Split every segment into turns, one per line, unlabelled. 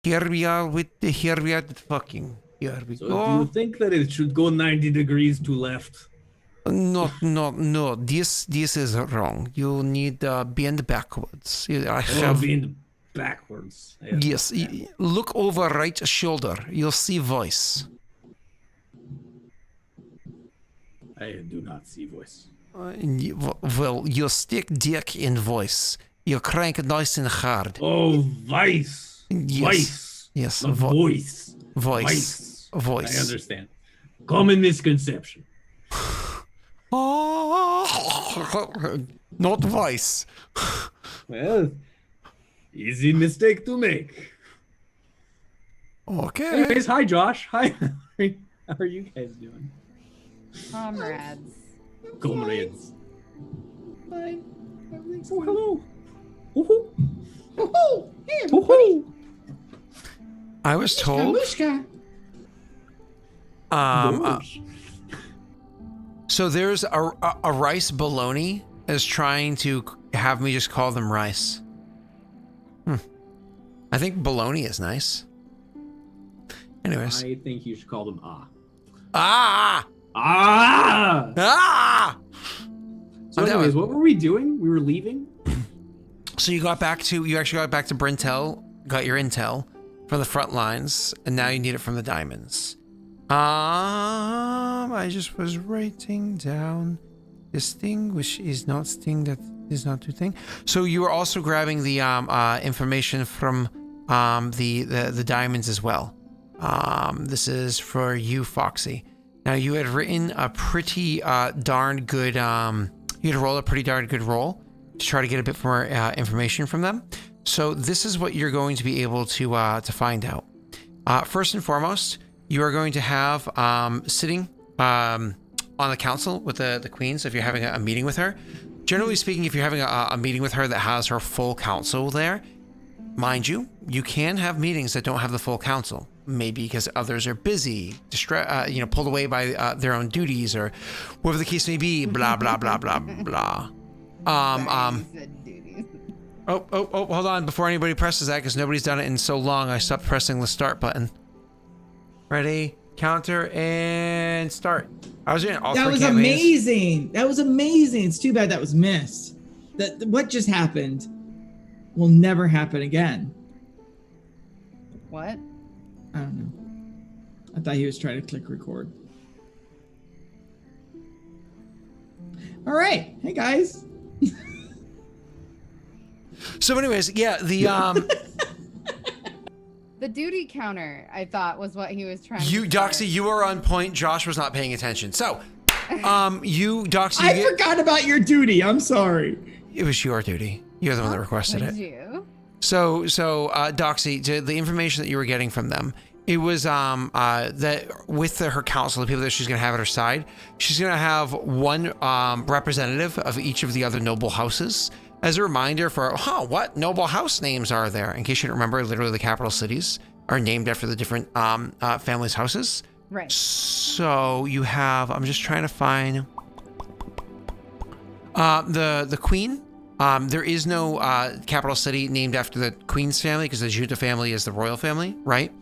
Here we are with the fucking. Here we
So
go.
do you think that it should go 90 degrees to left?
No. This is wrong. You need bend backwards. I have.
Bend backwards.
Yes. Look over right shoulder. You'll see voice.
I do not see voice.
Well, you stick dick in voice. You crank nice and hard.
Oh, vice.
Yes.
Vice.
Yes.
Not voice.
Voice.
I understand. Common misconception.
Not voice.
Well, easy mistake to make.
Okay.
Anyways, hi Josh. Hi. How are you guys doing?
Comrades.
Comrades.
Fine. Everything's
Oh,
fine.
hello. Woohoo.
Oh, hey,
Woohoo.
I was told.
Mushka.
So there's a rice bologna is trying to have me just call them rice. I think bologna is nice. Anyways.
I think you should call them ah.
Ah!
Ah!
Ah!
So anyways, what were we doing? We were leaving?
So you actually got back to Brintel, got your intel from the front lines, and now you need it from the diamonds. I just was writing down this thing, which is not thing that is not to thing. So you were also grabbing the information from the diamonds as well. This is for you, Foxy. Now you had written a pretty darn good. You had rolled a pretty darn good roll to try to get a bit more information from them. So this is what you're going to be able to find out. First and foremost, you are going to have sitting on the council with the queen. So if you're having a meeting with her, generally speaking, if you're having a meeting with her that has her full council there, mind you, you can have meetings that don't have the full council. Maybe because others are busy, pulled away by their own duties or whatever the case may be. Blah blah blah blah blah. Oh, hold on. Before anybody presses that, because nobody's done it in so long, I stopped pressing the start button. Ready, counter, and start. I was doing all
That
three
was
campaigns.
amazing. That was amazing. It's too bad that was missed. What just happened will never happen again.
What?
I don't know. I thought he was trying to click record. All right. Hey, guys.
So anyways, yeah, the
The duty counter, I thought, was what he was trying to
Doxy, you were on point. Josh was not paying attention. So, Doxy,
I forgot about your duty. I'm sorry.
It was your duty. You're the one that requested it.
You?
So, Doxy, the information that you were getting from them, it was that with her council, the people that she's going to have at her side, she's going to have one representative of each of the other noble houses as a reminder for, what noble house names are there? In case you don't remember, literally the capital cities are named after the different families' houses.
Right.
So you have, I'm just trying to find the queen. There is no capital city named after the queen's family because the Junta family is the royal family, right?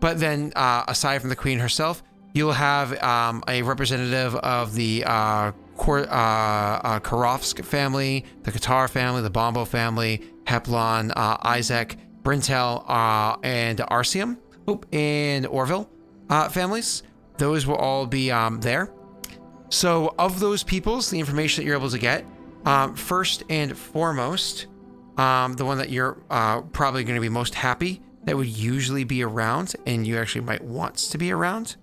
But then aside from the queen herself, you'll have a representative of the Karofsk family, the Qatar family, the Bombo family, Heplon, Isaac, Brintel, and Arsium, and Orville families. Those will all be there. So of those peoples, the information that you're able to get, first and foremost, the one that you're probably going to be most happy that would usually be around, and you actually might want to be around,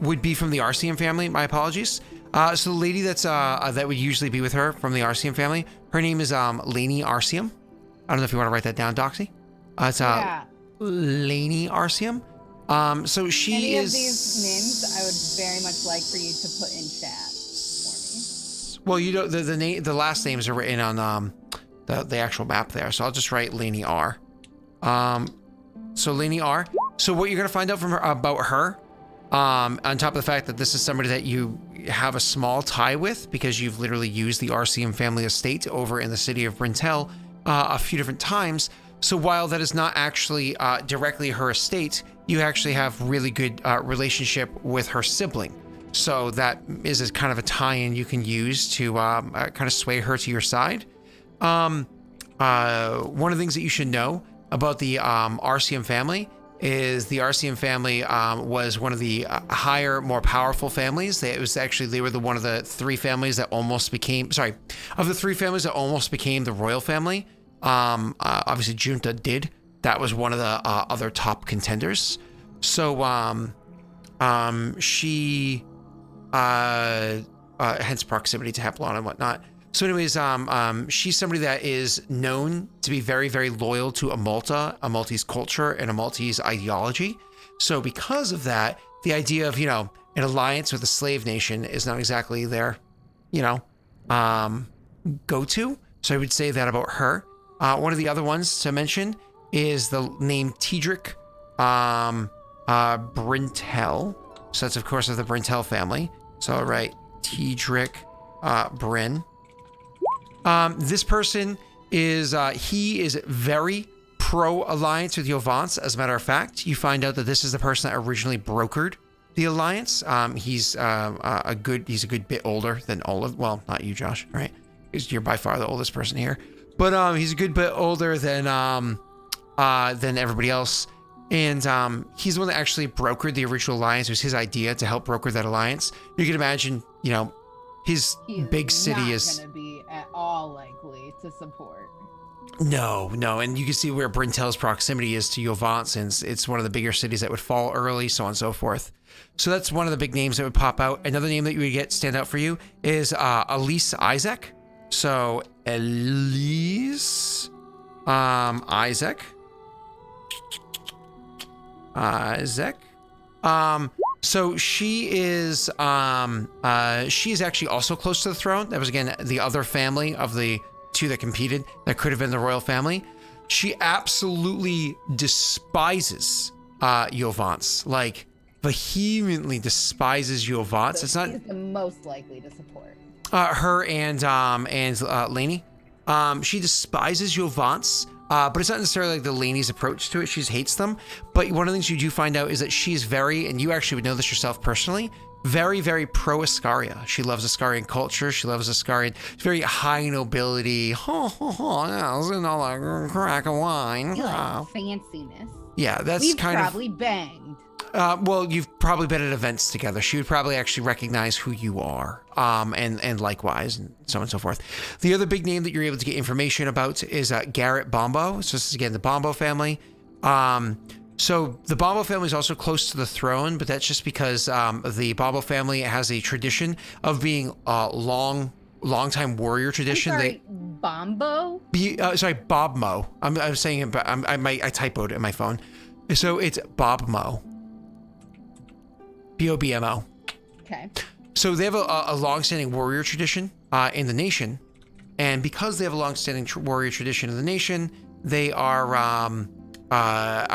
would be from the Arsium family. My apologies. So the lady that would usually be with her from the Arsium family, her name is Lainey Arsium. I don't know if you want to write that down, Doxy. It's Lainey Arsium. So she
Any
is.
Any of these names, I would very much like for you to put in chat for me.
Well, you know the last names are written on the actual map there, so I'll just write Lainey R. So Lainey R. So what you're gonna find out from her about her, on top of the fact that this is somebody that you have a small tie with because you've literally used the RCM family estate over in the city of Brintel a few different times. So while that is not actually directly her estate, you actually have really good relationship with her sibling. So that is a kind of a tie-in you can use to kind of sway her to your side. One of the things that you should know about the RCM family is the RCM family was one of the higher, more powerful families. They were one of the three families that almost became, of the three families that almost became the royal family. Obviously Junta did. That was one of the other top contenders. So she hence proximity to Hepalon and whatnot. So anyways, she's somebody that is known to be very, very loyal to Amulta, Amultese culture, and Amultese ideology. So because of that, the idea of, an alliance with a slave nation is not exactly their, go-to. So I would say that about her. One of the other ones to mention is the name Daelric Brintel. So that's, of course, of the Brintel family. So, all right, Daelric Bryn. This person is, he is very pro-alliance with Yovance. As a matter of fact, you find out that this is the person that originally brokered the alliance. He's a good bit older than all of, well, not you, Josh, right? Because you're by far the oldest person here. But he's a good bit older than everybody else. And he's the one that actually brokered the original alliance. It was his idea to help broker that alliance. You can imagine, his big city is
not going to be at all likely to support.
No, and you can see where Brintel's proximity is to Yovance, since it's one of the bigger cities that would fall early, so on and so forth. So that's one of the big names that would pop out. Another name that you would get stand out for you is Elise Isaac. So Elise Isaac. So she is actually also close to the throne. That was, again, the other family of the two that competed that could have been the royal family. She absolutely despises Yovance, like vehemently despises Yovance.
So
it's not
she's the most likely to support.
Her and Lainey. She despises Yovance. But it's not necessarily like the Lainey's approach to it. She just hates them. But one of the things you do find out is that she's very, and you actually would know this yourself personally, very, very pro-Ascaria. She loves Ascarian culture. She loves Ascarian, very high nobility. Yeah, isn't all that crack of wine.
You like fanciness.
Yeah, that's
We've
kind of...
probably banged.
Well, you've probably been at events together. She would probably actually recognize who you are, and likewise, and so on and so forth. The other big name that you're able to get information about is Garrett Bombo. So this is, again, the Bombo family. So the Bombo family is also close to the throne, but that's just because the Bombo family has a tradition of being long-time warrior tradition.
I'm sorry, Bombo?
Bobmo. I'm saying it, but I typoed it in my phone. So it's Bobmo. Bobmo.
Okay.
So they have a long-standing warrior tradition in the nation, and because they have a long-standing warrior tradition in the nation, they are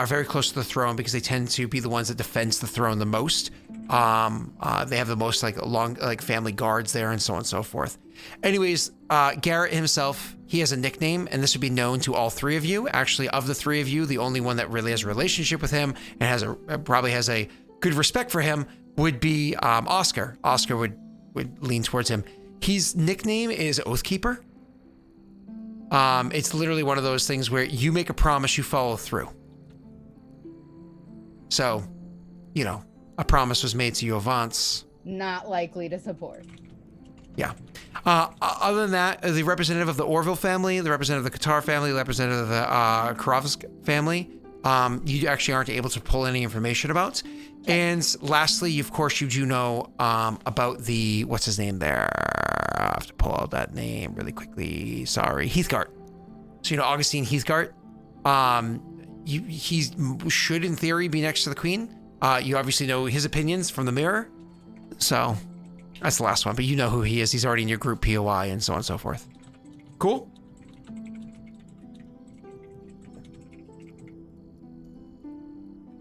very close to the throne because they tend to be the ones that defends the throne the most. They have the most family guards there, and so on and so forth. Anyways, Garrett himself, he has a nickname, and this would be known to all three of you. Actually, of the three of you, the only one that really has a relationship with him and probably has a good respect for him would be Oscar. Oscar would lean towards him. His nickname is Oathkeeper. It's literally one of those things where you make a promise, you follow through. So, a promise was made to Yovance.
Not likely to support.
Yeah. Other than that, the representative of the Orville family, the representative of the Qatar family, the representative of the Karavsk family, you actually aren't able to pull any information about. And lastly, of course, you do know about the, what's his name there? I have to pull out that name really quickly. Sorry. Heathgart. So, Augustine Heathgart. He should, in theory, be next to the Queen. You obviously know his opinions from the Mirror. So, that's the last one. But you know who he is. He's already in your group POI and so on and so forth. Cool?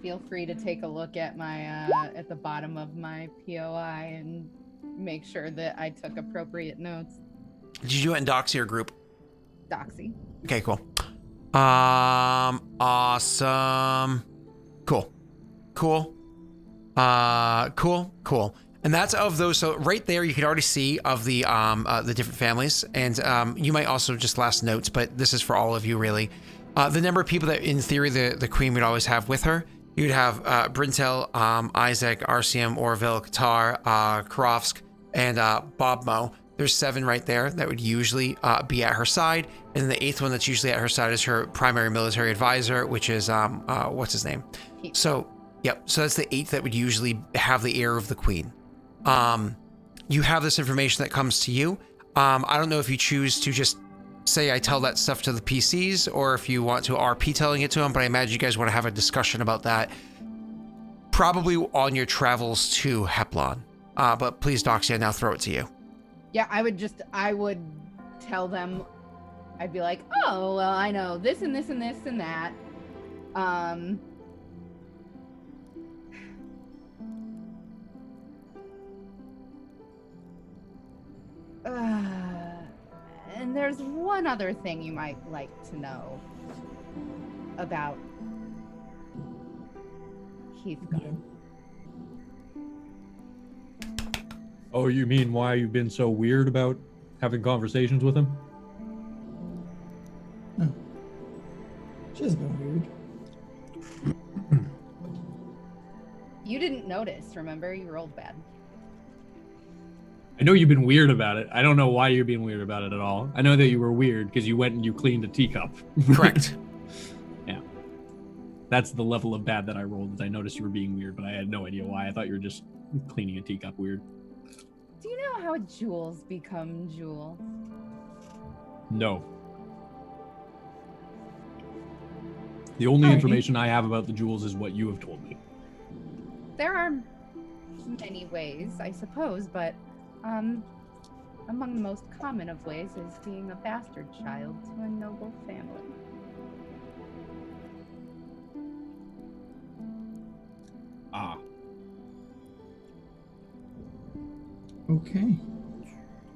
Feel free to take a look at my at the bottom of my POI and make sure that I took appropriate notes.
Did you do it in Doxy or group?
Doxy.
Okay, cool. Awesome. Cool. Cool. Cool. And that's of those. So right there, you can already see of the different families, and you might also just last notes, but this is for all of you really. The number of people that, in theory, the queen would always have with her. You'd have Brintel, Isaac, RCM, Orville, Qatar, Karofsk, and Bobmo. There's 7 right there that would usually be at her side, and then the 8th one that's usually at her side is her primary military advisor, which is what's his name? So, yep. So that's the 8th that would usually have the ear of the queen. You have this information that comes to you. I don't know if you choose to just say I tell that stuff to the PCs, or if you want to RP telling it to them, but I imagine you guys want to have a discussion about that probably on your travels to Heplon. But please, Doxia, now throw it to you.
Yeah, I would tell them, I'd be like, oh, well, I know this and this and this and that. And there's one other thing you might like to know about Heathcliff.
Oh, you mean why you've been so weird about having conversations with him?
Oh. She has been weird.
You didn't notice, remember? You rolled bad.
I know you've been weird about it. I don't know why you're being weird about it at all. I know that you were weird because you went and you cleaned a teacup.
Correct.
Yeah. That's the level of bad that I rolled, is I noticed you were being weird, but I had no idea why. I thought you were just cleaning a teacup weird.
Do you know how jewels become jewels?
No. The only information I have about the jewels is what you have told me.
There are many ways, I suppose, but among the most common of ways is being a bastard child to a noble family.
Ah.
Okay.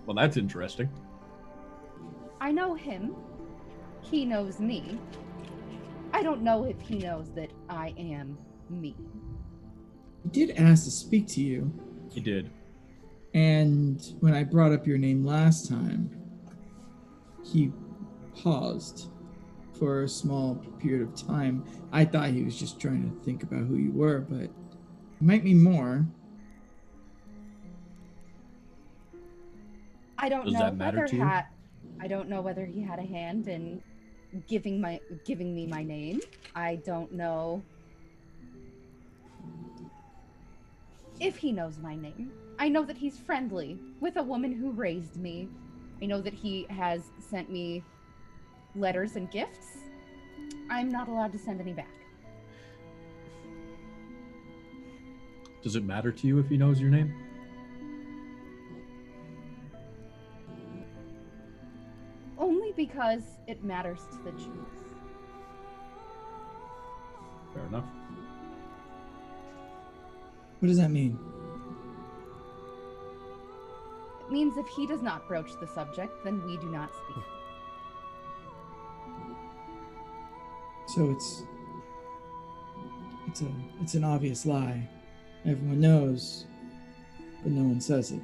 Well, that's interesting.
I know him. He knows me. I don't know if he knows that I am me.
He did ask to speak to you.
He did.
And when I brought up your name last time, he paused for a small period of time. I thought he was just trying to think about who you were, but it might mean more.
I don't
Does
know
that matter
whether
to you?
I don't know whether he had a hand in giving me my name. I don't know if he knows my name. I know that he's friendly with a woman who raised me. I know that he has sent me letters and gifts. I'm not allowed to send any back.
Does it matter to you if he knows your name?
Only because it matters to the Jews.
Fair enough.
What does that mean?
It means if he does not broach the subject, then we do not speak.
So it's an obvious lie. Everyone knows, but no one says it.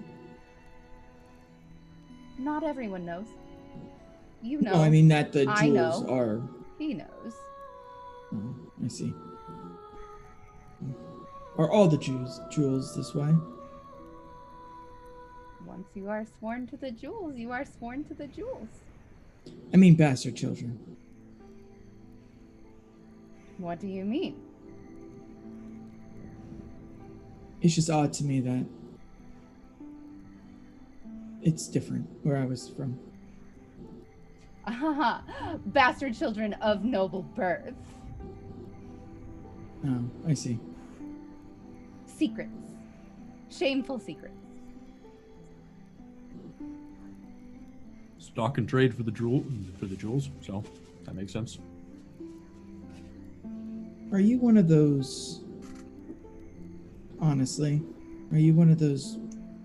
Not everyone knows. You know.
No, I mean that the
I
jewels
know.
are.
He knows.
Oh, I see. Are all the jewels this way?
Once you are sworn to the jewels, you are sworn to the jewels.
I mean bastard children.
What do you mean?
It's just odd to me that it's different where I was from.
Bastard children of noble birth.
Oh, I see.
Secrets. Shameful secrets.
Stock and trade for the jewels, so that makes sense.
Are you one of those? Honestly, are you one of those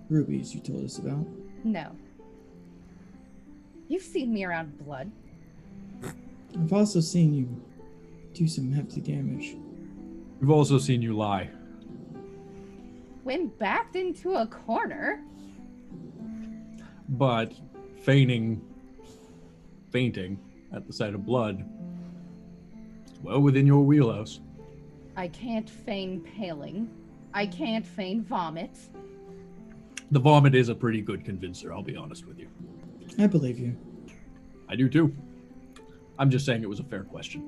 rubies you told us about?
No. You've seen me around blood.
I've also seen you do some hefty damage.
We've also seen you lie.
When backed into a corner,
But fainting at the sight of blood, it's well within your wheelhouse.
I can't feign paling. I can't feign vomit.
The vomit is a pretty good convincer, I'll be honest with you.
I believe you.
I do too. I'm just saying it was a fair question.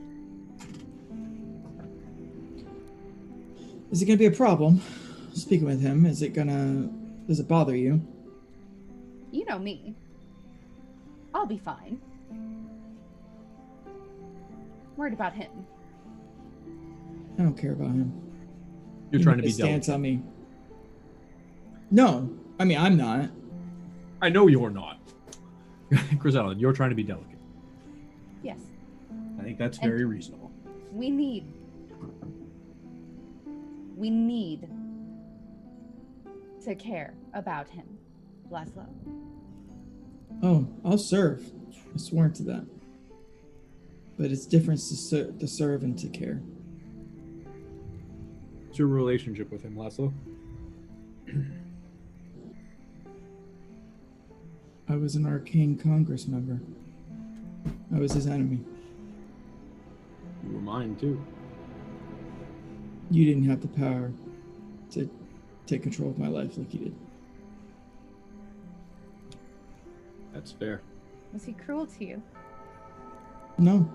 Is it gonna be a problem speaking with him? Does it bother you?
You know me. I'll be fine. Worried about him.
I don't care about him.
You're
He
trying to
made
be
a stance
delicate.
on me. No, I mean I'm not.
I know you're not. Chris Allen, you're trying to be delicate.
Yes.
I think that's very reasonable.
We need to care about him, Laszlo.
Oh, I'll serve. I sworn to that. But it's different to serve and to care.
What's your relationship with him, Laszlo?
I was an arcane Congress member. I was his enemy.
You were mine too.
You didn't have the power to take control of my life like you did.
That's fair.
Was he cruel to you?
No.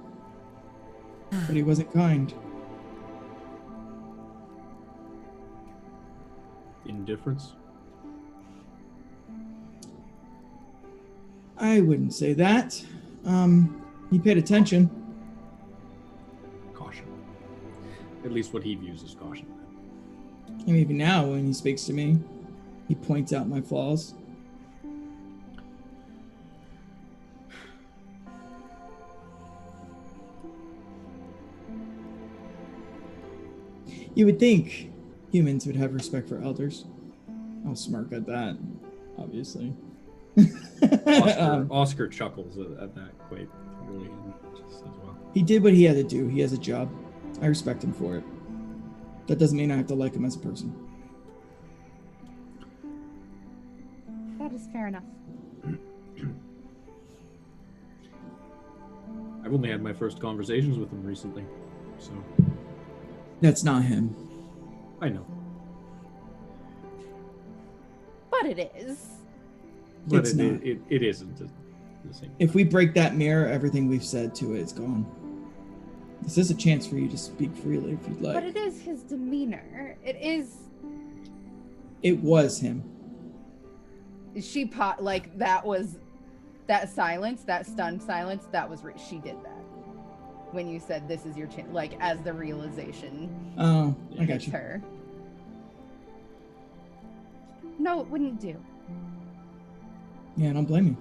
But he wasn't kind.
Indifference?
I wouldn't say that. He paid attention.
Caution. At least what he views as caution.
And even now, when he speaks to me, he points out my flaws. You would think humans would have respect for elders. I'll smirk at that, obviously.
Oscar chuckles at that quite really just as well.
He did what he had to do. He has a job. I respect him for it. That doesn't mean I have to like him as a person.
That is fair enough.
I've only had my first conversations with him recently, so
That's not him.
I know.
But it is.
But
It's not.
it isn't the same.
If we break that mirror, everything we've said to it is gone. This is a chance for you to speak freely if you'd like.
But it is his demeanor. It is.
It was him.
She like that was that silence, that stunned silence. That was she did that when you said this is your chance, like as the realization
Oh, I got
hits
you.
her. No, it wouldn't do.
Yeah, I don't blame you.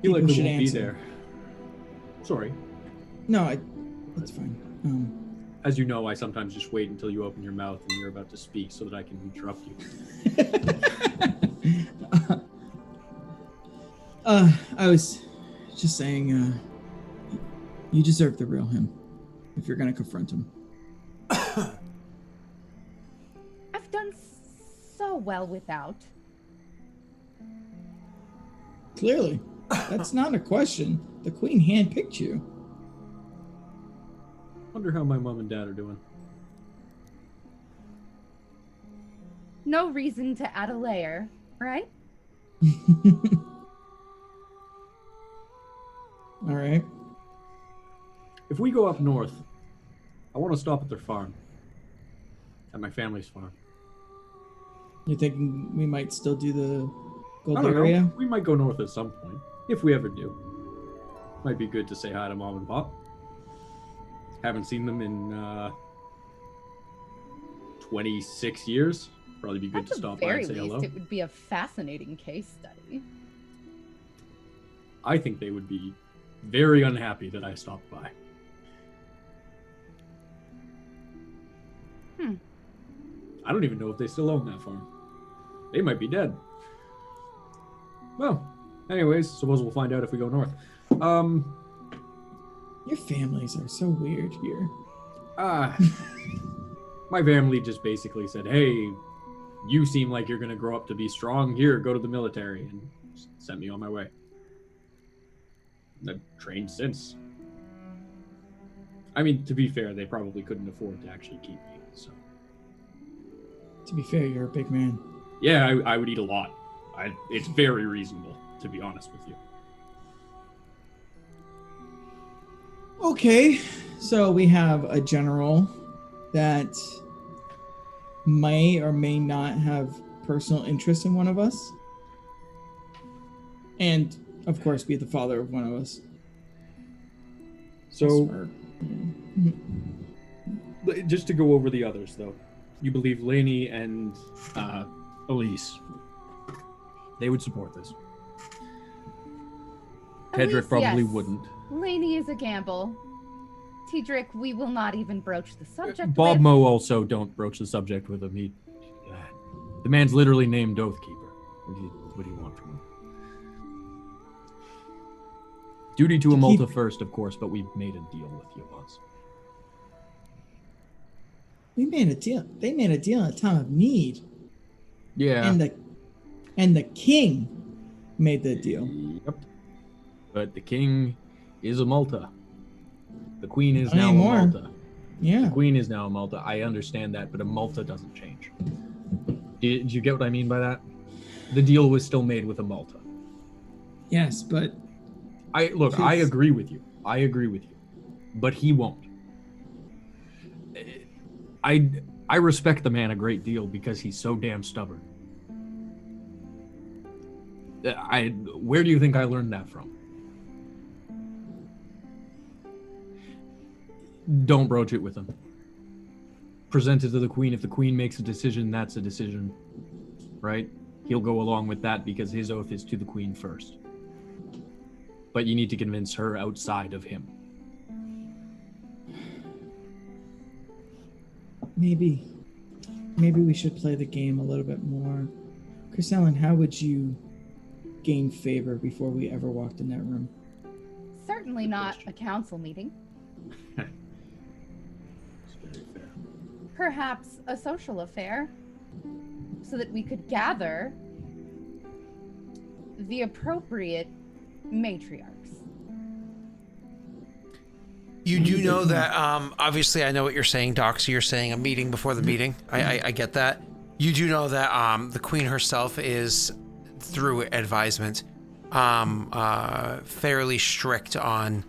He likely
should
won't be
answer.
there. Sorry.
No, that's fine.
As you know, I sometimes just wait until you open your mouth and you're about to speak so that I can interrupt you.
I was just saying, you deserve the real him if you're gonna confront him.
I've done so well without.
Clearly, that's not a question. The queen handpicked you.
Wonder how my mom and dad are doing.
No reason to add a layer, right?
All right.
If we go up north, I want to stop at their farm. At my family's farm.
You're thinking we might still do the
I don't
Goldaria?
know. We might go north at some point. If we ever do. Might be good to say hi to Mom and Pop. Haven't seen them in 26 years. Probably be good
At
to
the
stop by
very
and say
least,
hello.
it would be a fascinating case study.
I think they would be very unhappy that I stopped by. I don't even know if they still own that farm. They might be dead. Well, Anyways, suppose we'll find out if we go north.
Your families are so weird here.
My family just basically said, hey, you seem like you're going to grow up to be strong. Here, go to the military, and sent me on my way. I've trained since. I mean, to be fair, they probably couldn't afford to actually keep me, so.
To be fair, you're a big man.
Yeah, I would eat a lot. It's very reasonable, to be honest with you.
Okay, so we have a general that may or may not have personal interest in one of us. And, of course, be the father of one of us.
So, just to go over the others, though. You believe Lainey and Elise. They would support this. Tedric
Elise,
probably
yes.
wouldn't.
Laney is a gamble. Tedric, we will not even broach the subject
Bob
with.
Mo also don't broach the subject with him. The man's literally named Oathkeeper. What do you want from him? Duty to Amulta first, of course, but we've made a deal with Yovance.
We made a deal. They made a deal in a time of need.
Yeah.
And the king made the deal.
Yep. But the king is Amulta. The queen is
Not
now
anymore.
Amulta.
Yeah.
The queen is now Amulta. I understand that, but Amulta doesn't change. Did you get what I mean by that? The deal was still made with Amulta.
Yes, but
I agree with you. But he won't. I respect the man a great deal because he's so damn stubborn. Where do you think I learned that from? Don't broach it with him. Present it to the queen. If the queen makes a decision, that's a decision, right? He'll go along with that because his oath is to the queen first. But you need to convince her outside of him.
maybe we should play the game a little bit more. Chris Allen, how would you gain favor before we ever walked in that room?
Certainly not a council meeting.
It's very fair.
Perhaps a social affair, so that we could gather the appropriate matriarchs.
You do know that, obviously I know what you're saying, Doc, so you're saying a meeting before the meeting. I get that. You do know that the queen herself is, through advisement, fairly strict on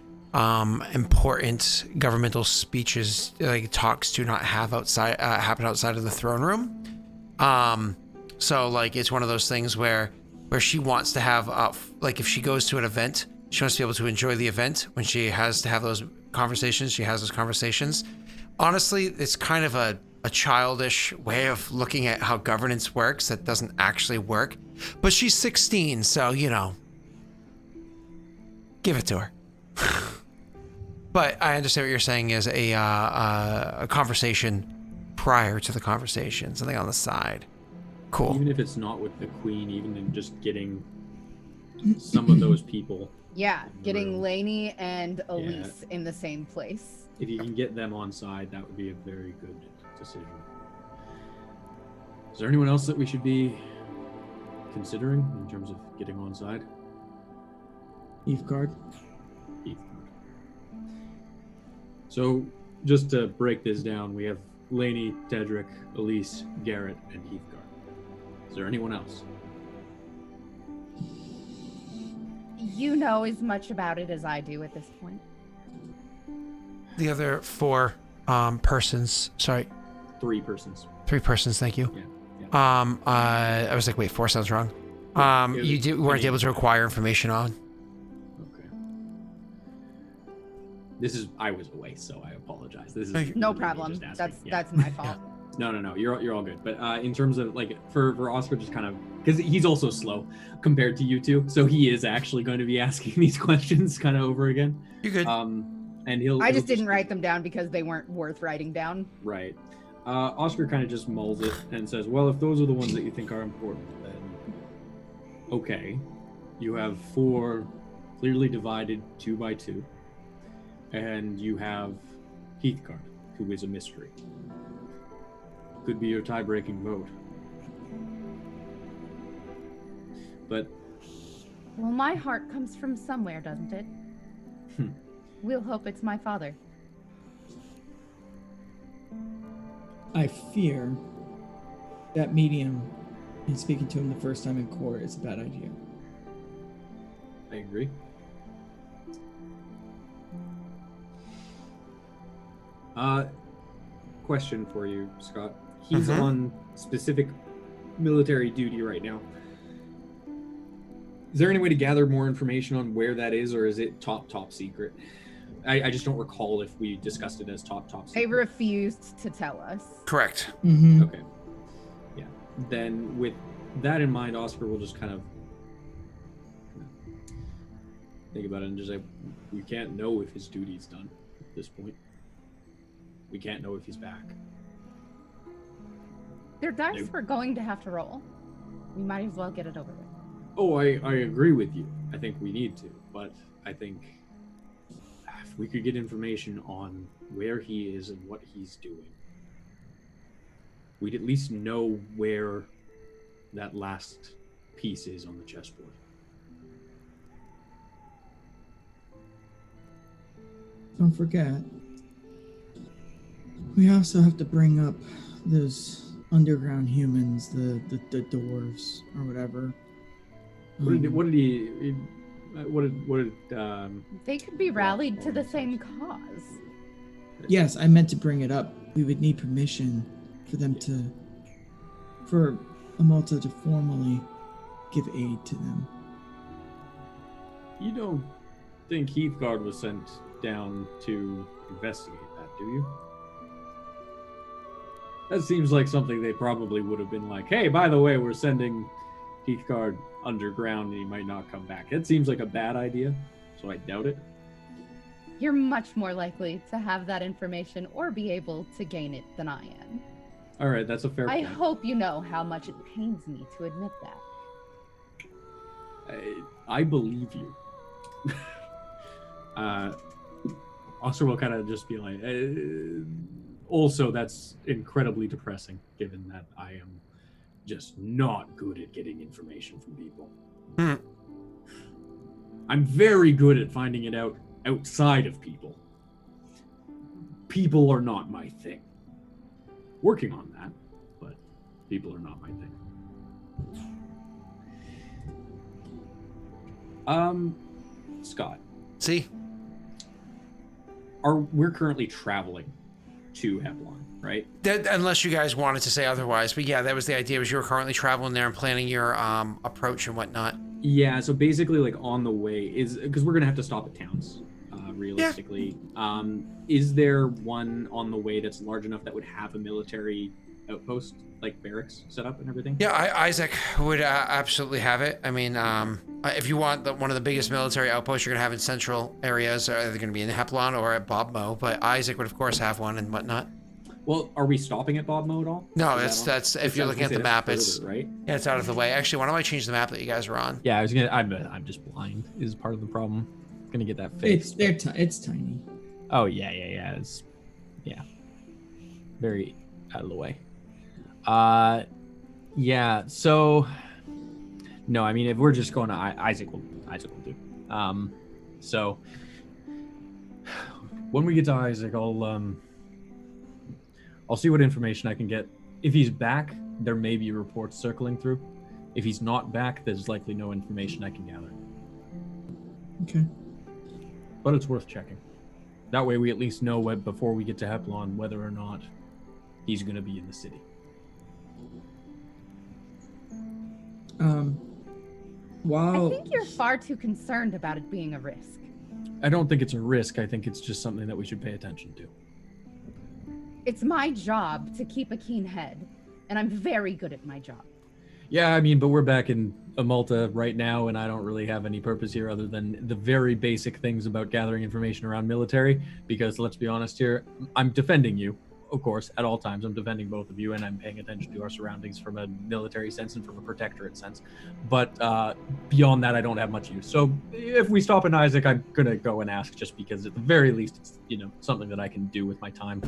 important governmental speeches, like talks do not have happen outside of the throne room. So like it's one of those things where she wants to have, like if she goes to an event, she wants to be able to enjoy the event. When she has to have those conversations, she has those conversations. Honestly, it's kind of a childish way of looking at how governance works that doesn't actually work. But she's 16, so, you know, give it to her. But I understand what you're saying is a conversation prior to the conversation, something on the side. Cool.
Even if it's not with the queen, even in just getting some of those people.
Yeah, getting Lainey and Elise in the same place.
If you can get them on side, that would be a very good decision. Is there anyone else that we should be considering in terms of getting on side?
Heathguard.
So, just to break this down, we have Lainey, Tedric, Elise, Garrett, and Heathguard. Is there anyone else?
You know as much about it as I do at this point.
The other four persons, sorry.
3 persons.
3 persons, thank you.
Yeah.
I was like, wait, 4 sounds wrong. You weren't able to acquire information on.
Okay. I was away, so I apologize. This is
No
really
problem.
just asking.
That's my fault.
No. You're all good. But in terms of like for Oscar, just kind of because he's also slow compared to you two, so he is actually going to be asking these questions kind of over again.
You're good.
And he'll.
I just didn't write them down because they weren't worth writing down.
Right. Oscar kind of just mulls it and says, "Well, if those are the ones that you think are important, then okay. You have 4 clearly divided 2 by 2, and you have Heathguard, who is a mystery. Could be your tie-breaking vote. But
Well, my heart comes from somewhere, doesn't it? We'll hope it's my father.
I fear that medium and speaking to him the first time in court is a bad idea.
I agree. Question for you, Scott. He's on specific military duty right now. Is there any way to gather more information on where that is, or is it top secret? I just don't recall if we discussed it as top secret.
They refused to tell us.
Correct.
Mm-hmm.
Okay. Yeah. Then with that in mind, Oscar will just kind of think about it and just say, we can't know if his duty's done at this point. We can't know if he's back.
They're dice we're going to have to roll. We might as well get it over with.
Oh, I agree with you. I think we need to, but I think if we could get information on where he is and what he's doing, we'd at least know where that last piece is on the chessboard.
Don't forget, we also have to bring up those underground humans, the dwarves or whatever.
What did
They could be rallied to the same cause.
Yes, I meant to bring it up. We would need permission for Amulta to formally give aid to them.
You don't think Heathguard was sent down to investigate that, do you? That seems like something they probably would have been like, hey, by the way, we're sending Heathguard underground and he might not come back. It seems like a bad idea, so I doubt it.
You're much more likely to have that information or be able to gain it than I am.
All right, that's a fair
I
point.
hope you know how much it pains me to admit that.
I believe you. Oscar will kind of just be like, also, that's incredibly depressing, given that I am just not good at getting information from people. I'm very good at finding it out outside of people. People are not my thing. Working on that, but people are not my thing. Scott.
See?
We're currently traveling to Heblon, right?
Unless you guys wanted to say otherwise, but yeah, that was the idea. Was you were currently traveling there and planning your approach and whatnot.
Yeah, so basically, like on the way is because we're gonna have to stop at towns, realistically. Yeah. Is there one on the way that's large enough that would have a military outpost, like barracks set up and everything?
Yeah, Isaac would absolutely have it. I mean, if you want one of the biggest military outposts you're gonna have in central areas, are either gonna be in Heblon or at Bob Mo, but Isaac would of course have one and whatnot.
Well, are we stopping at Bob Mo at all?
No, that's if you're looking at the map,
further,
it's
right.
Yeah, it's out of the way. Actually, why don't I change the map that you guys are on?
Yeah, I'm just blind is part of the problem. Gonna get that fixed.
It's tiny.
Oh yeah. It's very out of the way. Yeah. So no, I mean if we're just going to Isaac will do. So when we get to Isaac, I'll see what information I can get. If he's back, there may be reports circling through. If he's not back, there's likely no information I can gather.
Okay.
But it's worth checking. That way we at least know before we get to Heblon whether or not he's going to be in the city.
While
I think you're far too concerned about it being a risk.
I don't think it's a risk. I think it's just something that we should pay attention to.
It's my job to keep a keen head, and I'm very good at my job.
Yeah, I mean, but we're back in Amulta right now, and I don't really have any purpose here other than the very basic things about gathering information around military, because let's be honest here, I'm defending you. of course, at all times, I'm defending both of you, and I'm paying attention to our surroundings from a military sense and from a protectorate sense. But beyond that, I don't have much use. So if we stop in Isaac, I'm gonna go and ask, just because at the very least, it's something that I can do with my time.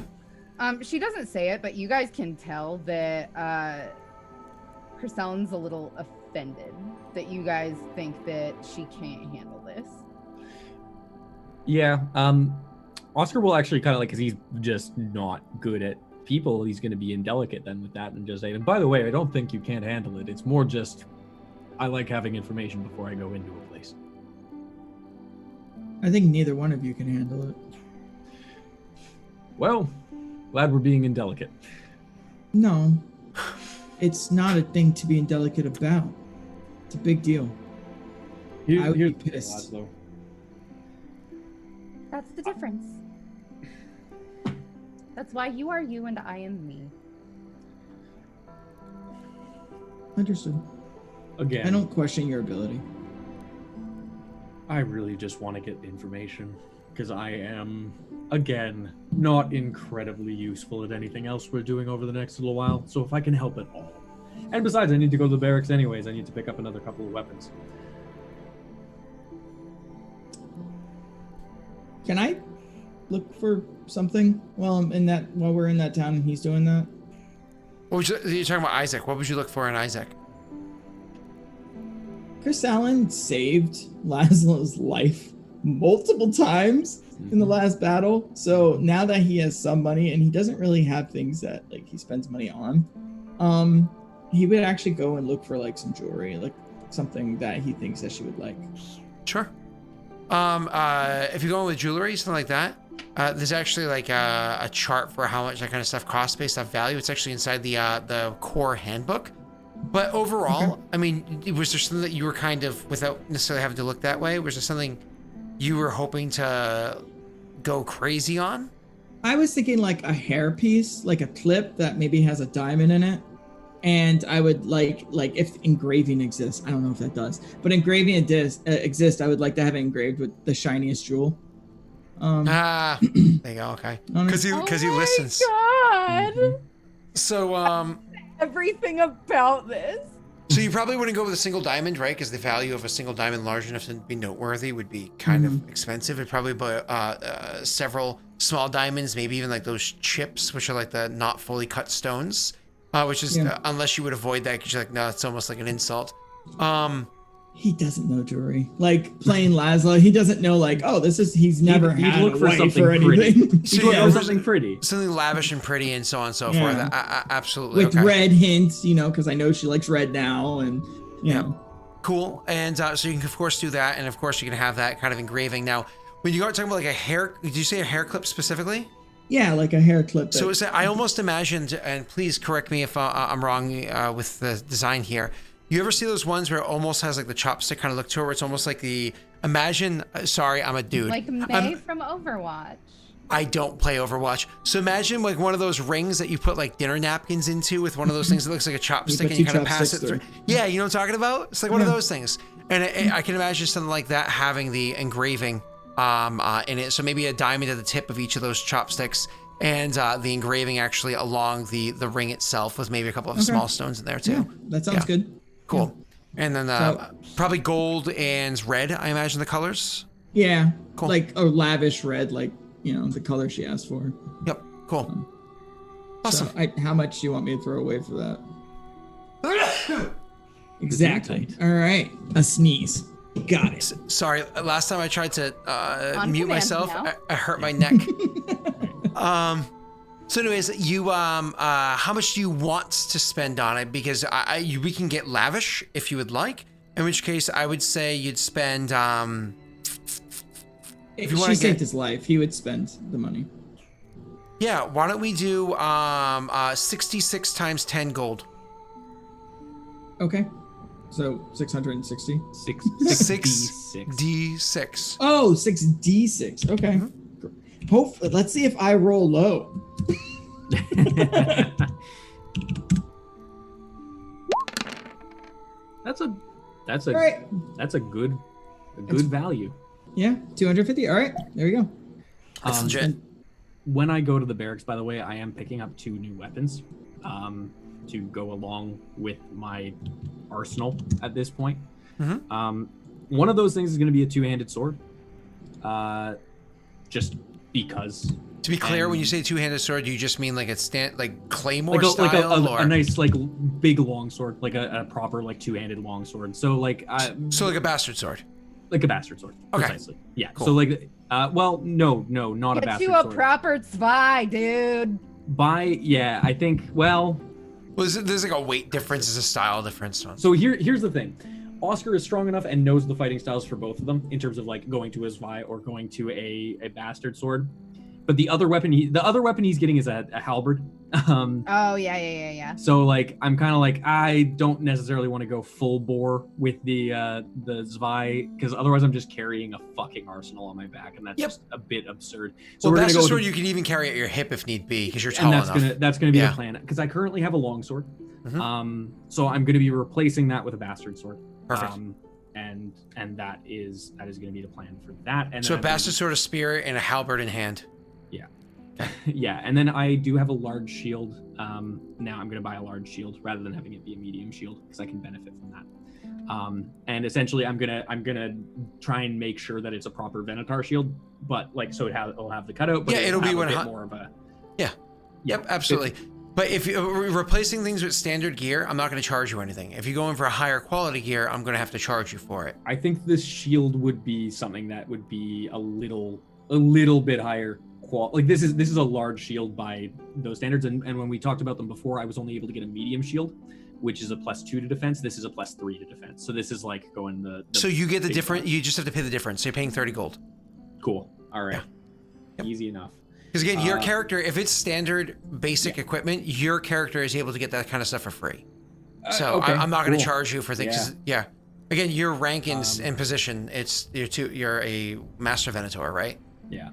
She doesn't say it, but you guys can tell that Chrysalin's a little offended that you guys think that she can't handle this.
Yeah, Oscar will actually kind of because he's just not good at people, he's going to be indelicate then with that and just say, and by the way, I don't think you can't handle it. It's more just, I like having information before I go into a place.
I think neither one of you can handle it.
Well, glad we're being indelicate.
No, it's not a thing to be indelicate about. It's a big deal. I would be pissed.
That's the difference. That's why you are you and I am me.
Understood.
Again,
I don't question your ability.
I really just want to get information because I am, again, not incredibly useful at anything else we're doing over the next little while. So if I can help at all. And besides, I need to go to the barracks anyways. I need to pick up another couple of weapons.
Can I look for something while we're in that town and he's doing that?
You're talking about Isaac. What would you look for in Isaac?
Chrysalin saved Laszlo's life multiple times in the last battle. So now that he has some money and he doesn't really have things that he spends money on, he would actually go and look for some jewelry, something that he thinks that she would like.
Sure. If you're going with jewelry, something like that, there's actually a chart for how much that kind of stuff costs based off value. It's actually inside the core handbook. But overall, okay. I mean, was there something that you were kind of, without necessarily having to look that way, was there something you were hoping to go crazy on?
I was thinking a hairpiece, a clip that maybe has a diamond in it. And I would like if engraving exists, I don't know if that does, but engraving exists, I would like to have it engraved with the shiniest jewel.
There you go. Okay. Because he listens.
God.
Mm-hmm. So
everything about this.
So you probably wouldn't go with a single diamond, right? Because the value of a single diamond large enough to be noteworthy would be kind of expensive. It'd probably be several small diamonds, maybe even those chips, which are the not fully cut stones. Which is, unless you would avoid that, because you're no, it's almost like an insult.
He doesn't know jewelry. Playing Laszlo, he doesn't know, he's never had
look
a
for
wife
something
or anything.
Pretty. He'd look for something pretty.
Something lavish and pretty and so on and so forth. Absolutely.
With red hints, because I know she likes red now, and, you know.
Cool. And so you can, of course, do that, and of course, you can have that kind of engraving. Now, when you are talking about a hair, did you say a hair clip specifically?
Yeah, a hair clip.
So I almost imagined, and please correct me if I'm wrong with the design here. You ever see those ones where it almost has the chopstick kind of look to it, where it's almost imagine, sorry, I'm a dude.
Like May from Overwatch.
I don't play Overwatch. So imagine one of those rings that you put dinner napkins into with one of those things that looks like a chopstick and you kind of pass it through. Yeah, you know what I'm talking about? It's one of those things. And I can imagine something like that having the engraving in it. So maybe a diamond at the tip of each of those chopsticks, and the engraving actually along the ring itself with maybe a couple of small stones in there too.
Yeah, that sounds good.
Cool. Yeah. And then probably gold and red, I imagine the colors.
Yeah.
Cool.
A lavish red, the color she asked for.
Yep. Cool. Awesome.
So how much do you want me to throw away for that? Exactly. All right. A sneeze. Got it.
Sorry, last time I tried to mute myself, I hurt my neck. So anyways, you how much do you want to spend on it? Because we can get lavish if you would like. In which case, I would say you'd spend.
If she saved his life, he would spend the money.
Yeah, why don't we do 66 times 10 gold?
Okay. So 660.
6d6.
Oh, 6d6. Okay. Let's see if I roll low.
That's a good
It's
value.
Yeah, 250. All right, there we go.
That's legit.
when I go to the barracks, by the way, I am picking up 2 new weapons to go along with my arsenal at this point. One of those things is going to be a 2-handed sword, just because.
To be clear, when you say 2-handed sword, do you just mean like like claymore
like
style,
a nice like big long sword, like a proper like 2-handed long sword. So like
like a bastard sword.
Like a bastard sword,
okay.
Precisely. Yeah.
Cool.
So like, well, no, not a
Get
bastard
you a
sword.
proper zwei, dude.
Yeah, I think. Well,
there's like a weight difference, there's a style difference.
So here's the thing. Oscar is strong enough and knows the fighting styles for both of them in terms of like going to a zwei or going to a bastard sword. But the other weapon he's getting is a halberd.
Oh yeah.
So like I'm kind of like I don't necessarily want to go full bore with the zwei because otherwise I'm just carrying a fucking arsenal on my back and that's just a bit absurd. So
well, bastard sword you can even carry at your hip if need be because you're tall enough.
That's gonna be the plan because I currently have a long sword. So I'm gonna be replacing that with a bastard sword.
Perfect.
And that is going to be the plan for that. And
so a bastard sword, a spear, and a halberd in hand.
Yeah. Yeah, and then I do have a large shield. Now I'm going to buy a large shield rather than having it be a medium shield because I can benefit from that. And essentially, I'm gonna try and make sure that it's a proper Venator shield, but like so it'll have the cutout. But
it'll be
more of a.
Yeah. Yep. Absolutely. But if you're replacing things with standard gear, I'm not going to charge you anything. If you go in for a higher quality gear, I'm going to have to charge you for it.
I think this shield would be something that would be a little bit higher quality. Like this is a large shield by those standards. And when we talked about them before, I was only able to get a medium shield, which is a +2 to defense. This is a +3 to defense. So this is like going the
so you get the different. You just have to pay the difference. So you're paying 30 gold.
Cool. All right.
Yeah. Yep.
Easy enough.
Because again, your character, if it's standard basic equipment, your character is able to get that kind of stuff for free. So
okay,
I'm not going to charge you for things.
Yeah.
Again, your rank in position, you're a master Venator, right?
Yeah.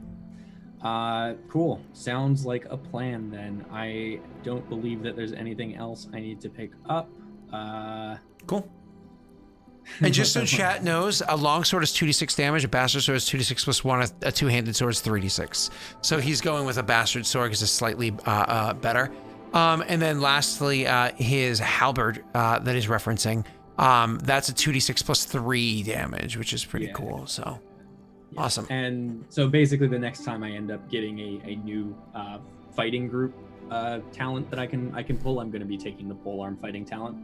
Cool. Sounds like a plan then. I don't believe that there's anything else I need to pick up.
Cool. And just so chat knows, a longsword is 2d6 damage, a bastard sword is 2d6 + 1, a 2-handed sword is 3d6. So he's going with a bastard sword because it's slightly better. And then lastly, his halberd that he's referencing, that's a 2d6 + 3 damage, which is pretty cool. So awesome.
And so basically the next time I end up getting a new fighting group talent that I can pull, I'm going to be taking the polearm fighting talent.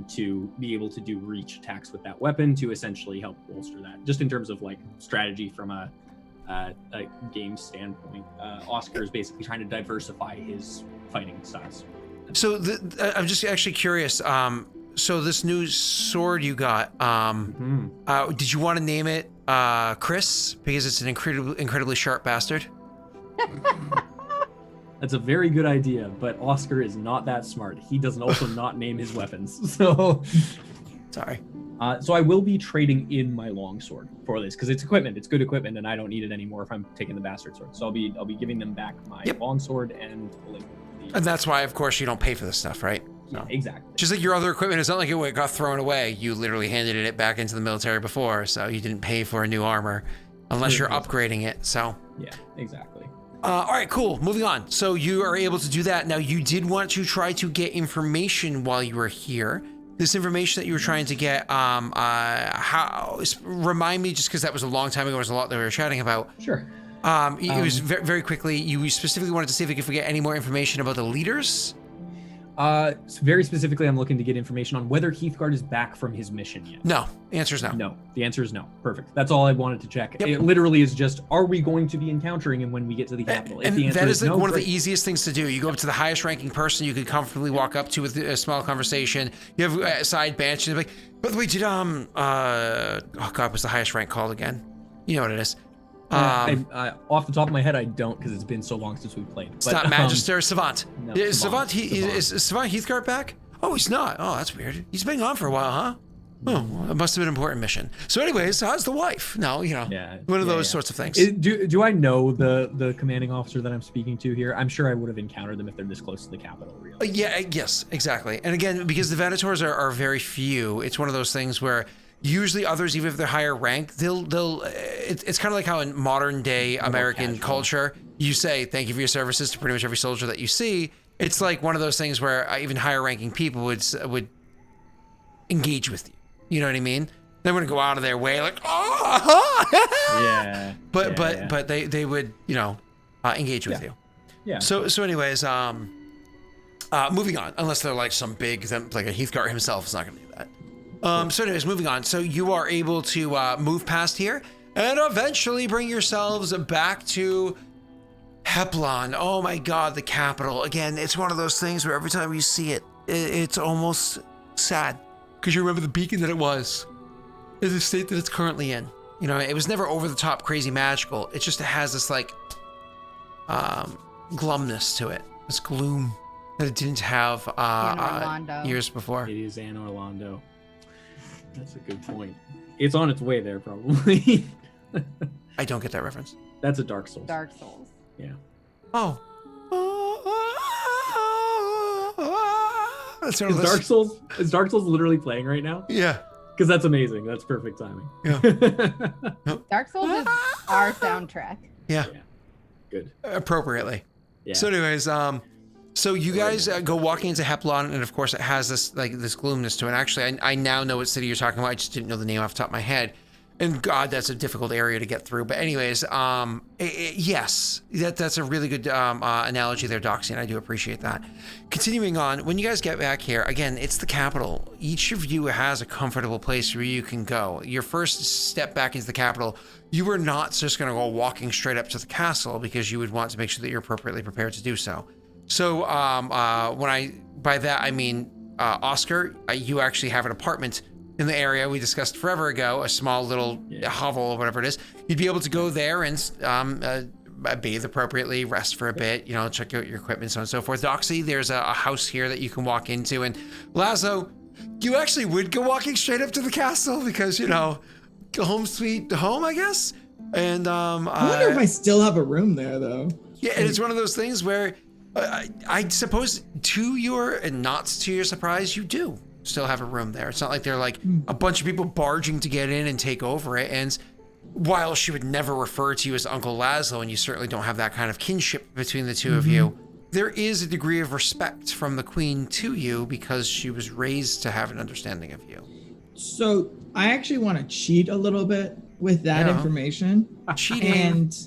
To be able to do reach attacks with that weapon to essentially help bolster that. Just in terms of like strategy from a game standpoint, Oscar is basically trying to diversify his fighting styles.
So I'm just actually curious. So this new sword you got, did you want to name it Chris because it's an incredibly sharp bastard?
That's a very good idea, but Oscar is not that smart. He does also not name his weapons. So,
sorry.
So I will be trading in my longsword for this because it's equipment. It's good equipment, and I don't need it anymore if I'm taking the bastard sword. So I'll be giving them back my longsword and pulling.
And that's why, of course, you don't pay for this stuff, right?
Yeah, exactly.
Just like your other equipment, it's not like it got thrown away. You literally handed it back into the military before, so you didn't pay for a new armor unless you're upgrading it. So
yeah, exactly.
All right, cool. Moving on. So you are able to do that. Now, you did want to try to get information while you were here. This information that you were trying to get, remind me, just because that was a long time ago, there was a lot that we were chatting about.
Sure.
It was very quickly, you specifically wanted to see if we could get any more information about the leaders.
Very specifically, I'm looking to get information on whether Heathguard is back from his mission yet.
No, the answer is no.
No, the answer is no. Perfect. That's all I wanted to check.
Yep.
It literally is just, are we going to be encountering him when we get to the capital? If
And
the answer
that is
no,
one of
great.
the easiest things to do. You go up to the highest ranking person you could comfortably walk up to with a small conversation. You have a side bench and like, by the way, did oh God, what's the highest rank called again? You know what it is.
Off the top of my head, I don't because it's been so long since we played.
It's not Magister, Savant.
No,
Is
Savant.
Is Savant Heathguard back? Oh, he's not. Oh, that's weird. He's been gone for a while, huh? Oh, well, it must have been an important mission. So anyways, how's the wife? No, one of those sorts of things.
Do I know the commanding officer that I'm speaking to here? I'm sure I would have encountered them if they're this close to the capital, really.
Yes, exactly. And again, because the Venators are very few, it's one of those things where usually others, even if they're higher rank, it's kind of like how in modern day American culture, you say thank you for your services to pretty much every soldier that you see. It's like one of those things where even higher ranking people would engage with you. You know what I mean? They wouldn't go out of their way like, oh,
Yeah.
but they would, you know, engage with you.
Yeah.
So anyways, moving on, unless they're like some big, like a Heathguard himself is not going to do that. So anyways, moving on. So you are able to move past here and eventually bring yourselves back to Heplon. Oh my God, the capital. Again, it's one of those things where every time you see it, it's almost sad because you remember the beacon that it was in the state that it's currently in. You know, it was never over the top crazy magical. It just has this like glumness to it, this gloom that it didn't have years before.
It is Anne Orlando. That's a good point. It's on its way there, probably.
I don't get that reference.
That's a Dark Souls.
Dark Souls.
Yeah.
Oh. That's
Is Dark Souls literally playing right now?
Yeah.
Because that's amazing. That's perfect timing.
Yeah.
Dark Souls is our soundtrack.
Yeah.
Good.
Appropriately.
Yeah.
So anyways, so you guys go walking into Heplon, and of course it has this like this gloomness to it. Actually, I now know what city you're talking about. I just didn't know the name off the top of my head. And God, that's a difficult area to get through. But anyways, yes, that's a really good analogy there, Doxy, and I do appreciate that. Continuing on, when you guys get back here, again, it's the capital. Each of you has a comfortable place where you can go. Your first step back into the capital, you were not just going to go walking straight up to the castle because you would want to make sure that you're appropriately prepared to do so. So by that I mean, Oscar, you actually have an apartment in the area we discussed forever ago, a small little hovel or whatever it is. You'd be able to go there and bathe appropriately, rest for a bit, you know, check out your equipment, so on and so forth. Doxy, there's a house here that you can walk into. And Lazo, you actually would go walking straight up to the castle because, you know, home sweet home, I guess. And
I wonder if I still have a room there, though.
Yeah, and it's one of those things where I suppose to your, and not to your surprise, you do still have a room there. It's not like they're like a bunch of people barging to get in and take over it. And while she would never refer to you as Uncle Laszlo, and you certainly don't have that kind of kinship between the two of you, there is a degree of respect from the queen to you because she was raised to have an understanding of you.
So I actually want to cheat a little bit with that information.
Cheating.
And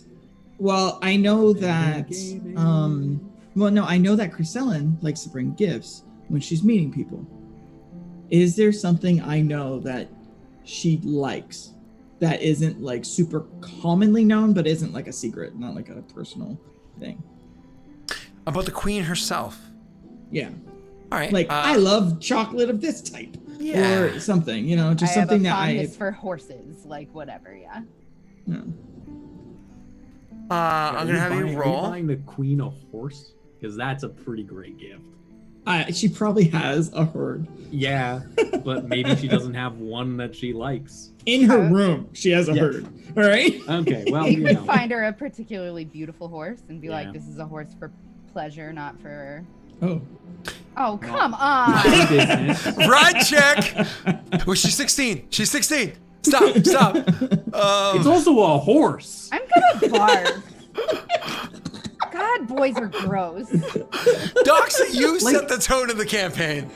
well, I know that I know that Chryselen likes to bring gifts when she's meeting people. Is there something I know that she likes that isn't like super commonly known, but isn't like a secret, not like a personal thing?
About the queen herself.
Yeah.
All right.
Like, I love chocolate of this type.
Yeah.
Or something, you know, just something that I...
fondness for horses, like whatever, yeah.
No.
I'm going to have you roll.
Are you buying the queen a horse? Because that's a pretty great gift.
She probably has a herd.
Yeah, but maybe she doesn't have one that she likes.
In her room, she has a herd. All right?
Okay, well,
You
you
could
know.
find her a particularly beautiful horse and be
Yeah.
like, this is a horse for pleasure, not for...
Oh.
Oh, come on!
Business.
Ride check. Well, she's 16. She's 16. Stop.
It's also a horse.
I'm gonna barf. God, boys are gross.
Doxy, you set the tone of the campaign.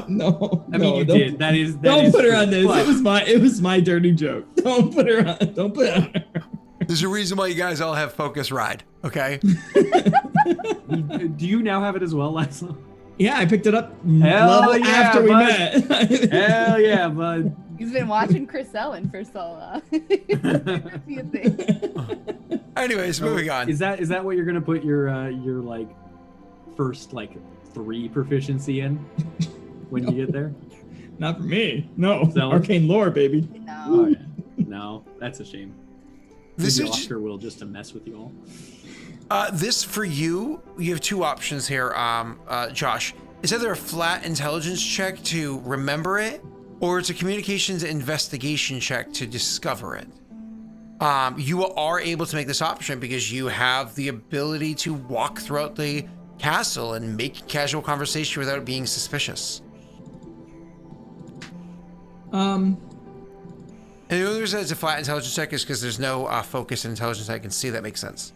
No.
I mean, you did. That is.
Don't put her on this.
But
It was my dirty joke. Don't put her on. Don't put it on her.
There's a reason why you guys all have focus ride, okay?
do you now have it as well, Laszlo?
Yeah, I picked it up
Hell yeah,
after we
bud.
met.
Hell yeah, bud.
He's been watching Chryselen for so long. You think?
Anyways, moving on.
Is that what you're gonna put your like first like 3 proficiency in when you get there?
Not for me. No.
Zealot?
Arcane lore, baby.
No.
Oh yeah. No, that's a shame.
This
Maybe
is
Oscar will just to mess with you all.
this for you. You have 2 options here, Josh. It's either a flat intelligence check to remember it, or it's a communications investigation check to discover it. You are able to make this option because you have the ability to walk throughout the castle and make casual conversation without being suspicious. And the only reason it's a flat intelligence check is because there's no focus and intelligence I can see. That makes sense.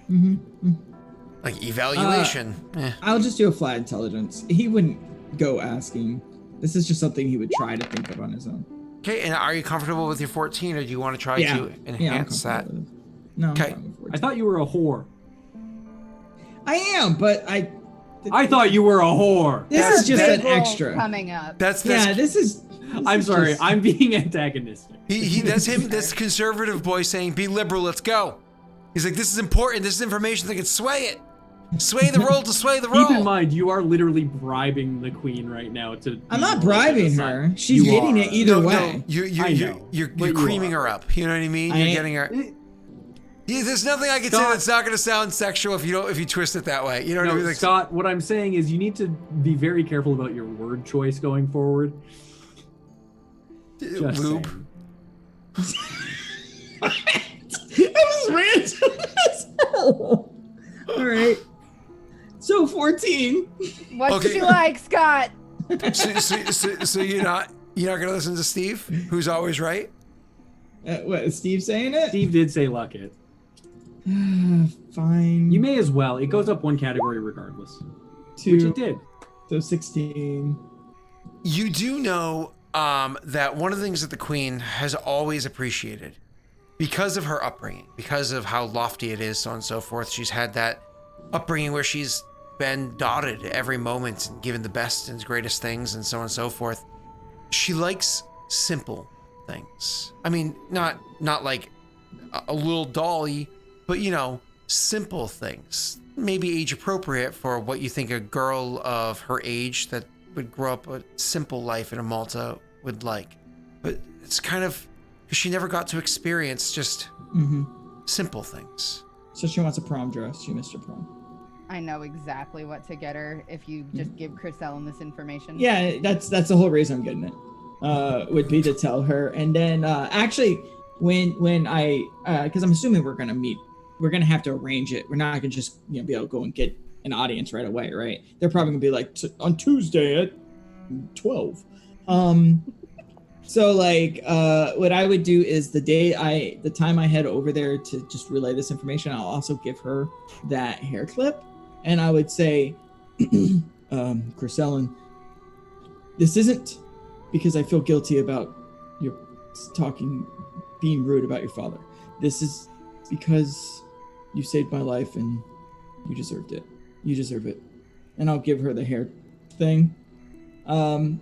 Like evaluation.
I'll just do a flat intelligence. He wouldn't go asking. This is just something he would try to think of on his own.
Okay, and are you comfortable with your 14, or do you want to try to enhance that?
No.
Okay.
I thought you were a whore.
I am, but I
thought you were a whore.
This is just an
Roll
extra.
coming up.
That's
This is.
I'm sorry.
just-
I'm being antagonistic.
he that's him. That's conservative boy saying, "Be liberal. Let's go." He's like, "This is important. This is information that can sway it. Sway the roll to sway the roll."
Keep in mind, you are literally bribing the queen right now to.
I'm not bribing her. She's
You
getting
are.
it either
No,
way.
you're creaming her up. You know what I mean? You're getting her. Yeah, there's nothing I can say
Scott-
that's not going to sound sexual if you twist it that way. You know what I
No,
mean? Like,
Scott, what I'm saying is you need to be very careful about your word choice going forward. Just
lube.
saying.
That was random. All right. So 14.
What's
Okay.
she like, Scott?
So you're not going to listen to Steve, who's always right?
What is Steve saying it?
Steve did say luck it.
Fine.
You may as well. It goes up one category regardless.
Two.
Which it did.
So 16.
You do know that one of the things that the Queen has always appreciated, because of her upbringing, because of how lofty it is, so on and so forth, she's had that upbringing where she's been dotted every moment and given the best and greatest things and so on and so forth. She likes simple things. I mean, not like a little dolly, but simple things. Maybe age appropriate for what you think a girl of her age that would grow up a simple life in Amulta would like. But it's kind of because she never got to experience just simple things.
So she wants a prom dress. She missed her prom.
I know exactly what to get her if you just give Chrisellen this information.
Yeah, that's the whole reason I'm getting it. Would be to tell her, and then actually, when I because I'm assuming we're gonna meet, we're gonna have to arrange it. We're not gonna just be able to go and get an audience right away, right? They're probably gonna be like on Tuesday at 12. So like, what I would do is the time I head over there to just relay this information, I'll also give her that hair clip, and I would say, Chrisellen, this isn't because I feel guilty about your being rude about your father. This is because you saved my life and you deserved it. You deserve it. And I'll give her the hair thing. And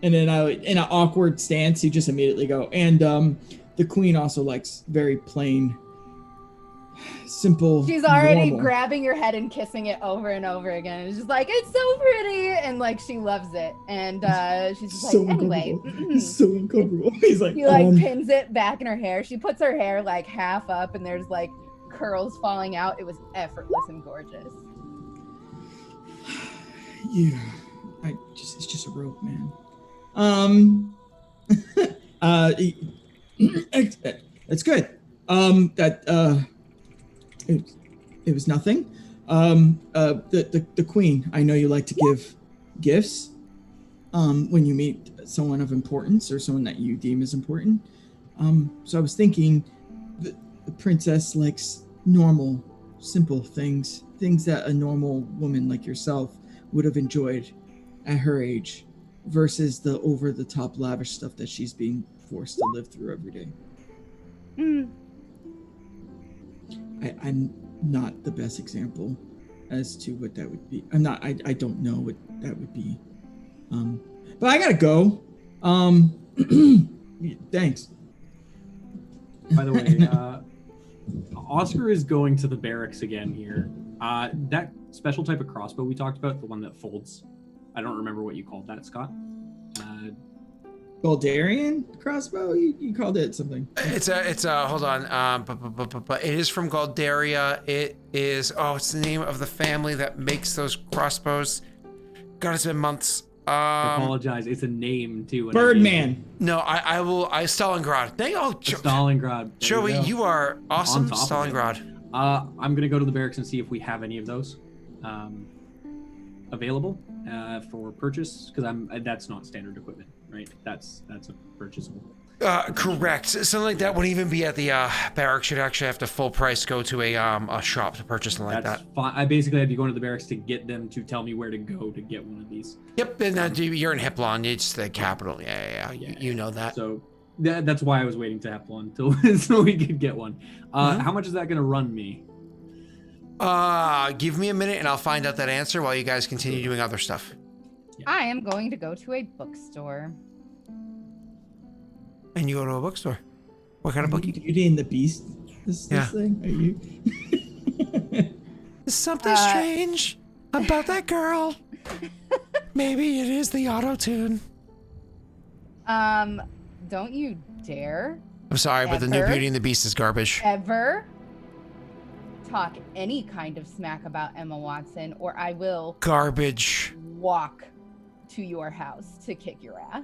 then in an awkward stance, you just immediately go, and the Queen also likes very plain, simple.
She's already
normal.
grabbing your head and kissing it over and over again. It's just like, it's so pretty, and like she loves it. And she's just
So
like, anyway.
uncomfortable. He's so uncomfortable. He's like,
He like pins it back in her hair. She puts her hair like half up, and there's like curls falling out. It was effortless and gorgeous.
Yeah, it's just a rope, man. It's good. It was nothing. The Queen, I know you like to give gifts when you meet someone of importance or someone that you deem as important. So I was thinking the princess likes normal, simple things that a normal woman like yourself would have enjoyed at her age, versus the over-the-top lavish stuff that she's being forced to live through every day. I'm not the best example as to what that would be. I don't know what that would be. But I gotta go. Thanks.
By the way, Oscar is going to the barracks again here. That special type of crossbow we talked about, the one that folds. I don't remember what you called that, Scott.
Goldarian crossbow? You called it something.
It's a hold on. But it is from Galdaria. It is it's the name of the family that makes those crossbows. God, it's been months.
I apologize. It's a name too.
Birdman.
No, I will. Stalingrad.
Stalingrad.
Joey, you are awesome. Stalingrad.
I'm gonna go to the barracks and see if we have any of those available for purchase, because that's not standard equipment, right? That's a purchasable.
Correct. Something like that wouldn't even be at the barracks. You'd actually have to full price go to a shop to purchase something like
That's
that.
fine. I basically had to go into the barracks to get them to tell me where to go to get one of these.
Yep, and you're in Hiplon. It's the capital. Yeah. You know that.
So that's why I was waiting to have one till so we could get one. How much is that going to run me?
Give me a minute and I'll find out that answer while you guys continue doing other stuff.
I am going to go to a bookstore.
And you go to a bookstore. What kind of book?
Beauty and the Beast. This thing. Are you?
There's something strange about that girl. Maybe it is the auto tune.
Don't you dare.
I'm sorry, but the new Beauty and the Beast is garbage.
Ever talk any kind of smack about Emma Watson, or I will
Garbage.
walk to your house to kick your ass.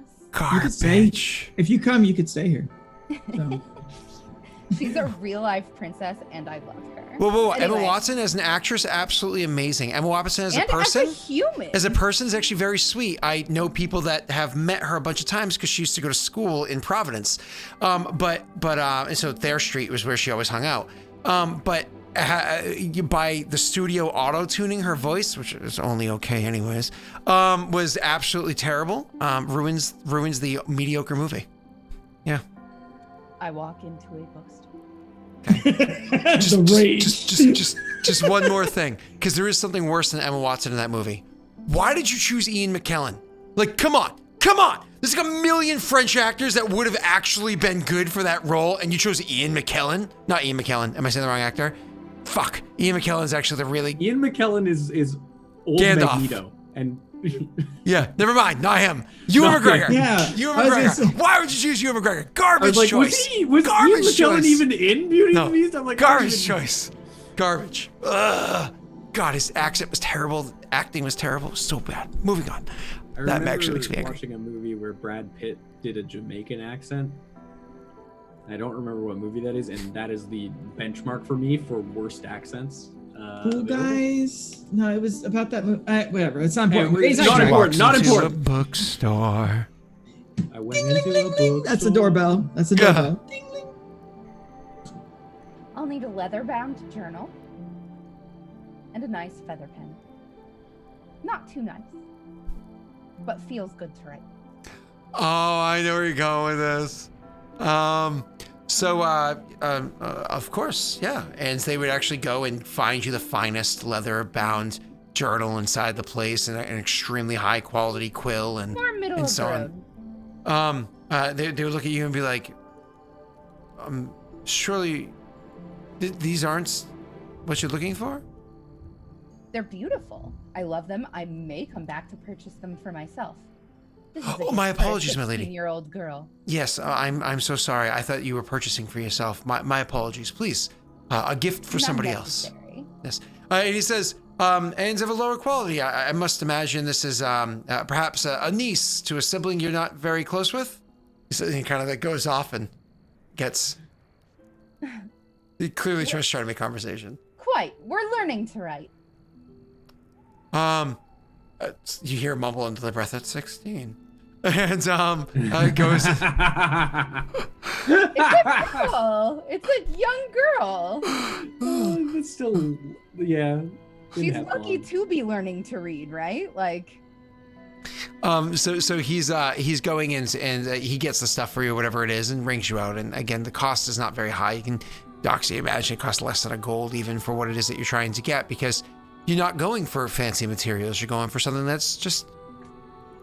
You could stay.
Garbage.
If you come, you could stay here. So.
She's a real life princess, and I love her.
Whoa.
Anyway.
Emma Watson as an actress, absolutely amazing. Emma Watson as a
And
person.
as a human.
As a person is actually very sweet. I know people that have met her a bunch of times because she used to go to school in Providence. And so Thayer Street was where she always hung out. By the studio auto-tuning her voice, which is only okay anyways, was absolutely terrible. Ruins the mediocre movie. Yeah.
I walk into a bookstore.
Just one more thing, because there is something worse than Emma Watson in that movie. Why did you choose Ian McKellen? Like, come on! There's like a million French actors that would have actually been good for that role, and you chose Ian McKellen? Not Ian McKellen. Am I saying the wrong actor? Fuck. Ian McKellen is actually the really...
Ian McKellen is old
Gandalf.
Magneto, and
Yeah, never mind. Not him. Ewan McGregor.
Yeah.
Ewan
I was gonna
McGregor.
say-
Why would you choose Ewan McGregor?
I
Garbage
was like,
choice.
was
Garbage
Ian McKellen
choice.
even in Beauty
No.
and the Beast? I'm like,
Garbage choice. Garbage. Ugh. God, his accent was terrible. The acting was terrible. It was so bad. Moving on.
I
That
remember
actually makes me angry.
watching a movie where Brad Pitt did a Jamaican accent. I don't remember what movie that is, and that is the benchmark for me for worst accents.
Cool
available.
Guys. No, it was about that movie. Whatever. It's not
Hey,
important.
it's
It's
not
not
important. Not
Into
important.
a bookstore.
I went into a book.
That's the doorbell. That's the doorbell.
I'll need a leather-bound journal and a nice feather pen. Not too nice, but feels good to write.
Oh, I know where you're going with this. Of course, yeah. And they would actually go and find you the finest leather-bound journal inside the place and an extremely high-quality quill and
More middle
and
of
so
the
on.
road.
They would look at you and be like, surely these aren't what you're looking for?
They're beautiful. I love them. I may come back to purchase them for myself. This is a
Oh, my
gift for a
apologies, my lady.
16-year-old girl.
Yes, I'm so sorry. I thought you were purchasing for yourself. My apologies. Please, a gift for
Not
somebody else.
necessary.
Yes. And he says, and of a lower quality. I must imagine this is perhaps a niece to a sibling you're not very close with. He kind of like goes off and gets. He clearly tries to make conversation.
Quite. We're learning to write.
You hear a mumble under the breath at 16. And it goes.
It's a girl. It's a young girl.
But still, yeah.
She's lucky to be learning to read, right? Like,
So he's going in and he gets the stuff for you, whatever it is, and rings you out. And again, the cost is not very high. You can actually imagine it costs less than a gold even for what it is that you're trying to get, because you're not going for fancy materials. You're going for something that's just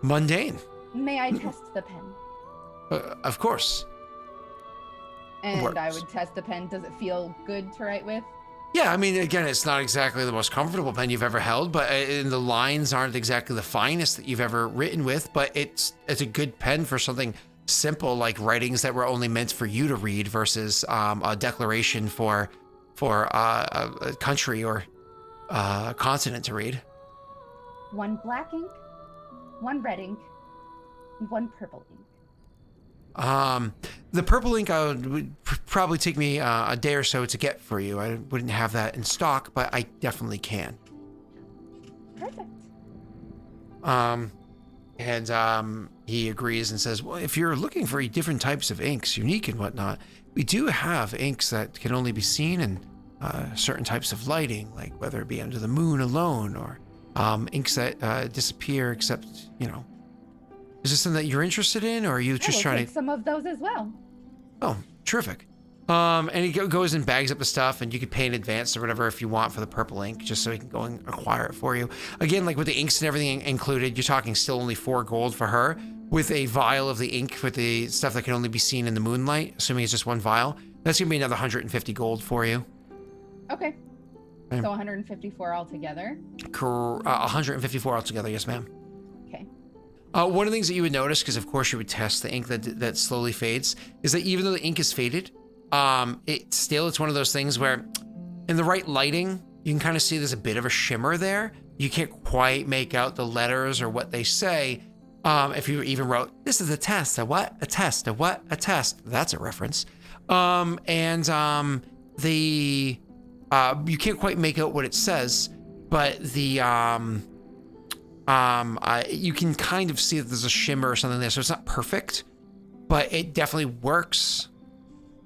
mundane.
may I test the pen?
Of course.
And I
works.
would test the pen. Does it feel good to write with?
Yeah, I mean, again, it's not exactly the most comfortable pen you've ever held, but and the lines aren't exactly the finest that you've ever written with, but it's a good pen for something simple like writings that were only meant for you to read versus a declaration for a country or a continent to read.
One black ink, one red ink, and one purple ink.
The purple ink would probably take me a day or so to get for you. I wouldn't have that in stock, but I definitely can.
Perfect.
he agrees and says, well, if you're looking for different types of inks, unique and whatnot, we do have inks that can only be seen in certain types of lighting, like whether it be under the moon alone or inks that disappear except, is this something that you're interested in, or are you just trying
take some of those as well.
Oh, terrific. And he goes and bags up the stuff, and you could pay in advance or whatever if you want for the purple ink, just so he can go and acquire it for you. Again, like with the inks and everything included, you're talking still only 4 gold for her, with a vial of the ink with the stuff that can only be seen in the moonlight, assuming it's just 1 vial. That's going to be another 150 gold for you.
Okay. So 154 altogether?
154 altogether, yes, ma'am.
Okay.
One of the things that you would notice, because of course you would test the ink that slowly fades, is that even though the ink is faded, it's one of those things where in the right lighting, you can kind of see there's a bit of a shimmer there. You can't quite make out the letters or what they say. If you even wrote, this is a test, a what? A test, a what? A test. That's a reference. You can't quite make out what it says, but you can kind of see that there's a shimmer or something there. So it's not perfect, but it definitely works.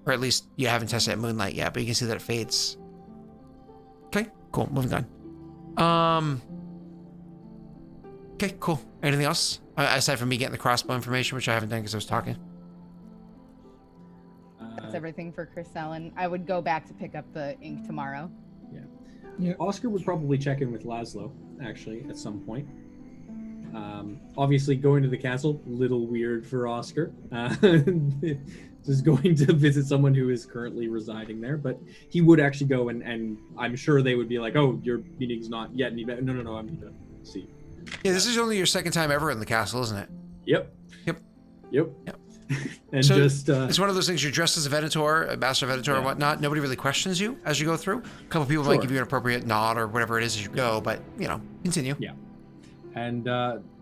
Or at least you haven't tested it at moonlight yet, but you can see that it fades. Okay, cool. Moving on. Okay, cool. Anything else? Aside from me getting the crossbow information, which I haven't done because I was talking.
That's everything for Chris Allen. I would go back to pick up the ink tomorrow.
Yeah. Oscar would probably check in with Laszlo, actually, at some point. Obviously, going to the castle, little weird for Oscar. Just going to visit someone who is currently residing there, but he would actually go and I'm sure they would be like, oh, your meeting's not yet. No, I'm going to see.
Yeah, this is only your second time ever in the castle, isn't it?
Yep. And
so
just
it's one of those things. You're dressed as a Venator, a master Venator, or whatnot. Nobody really questions you as you go through. A couple people might give you an appropriate nod or whatever it is as you go, but continue.
Yeah. And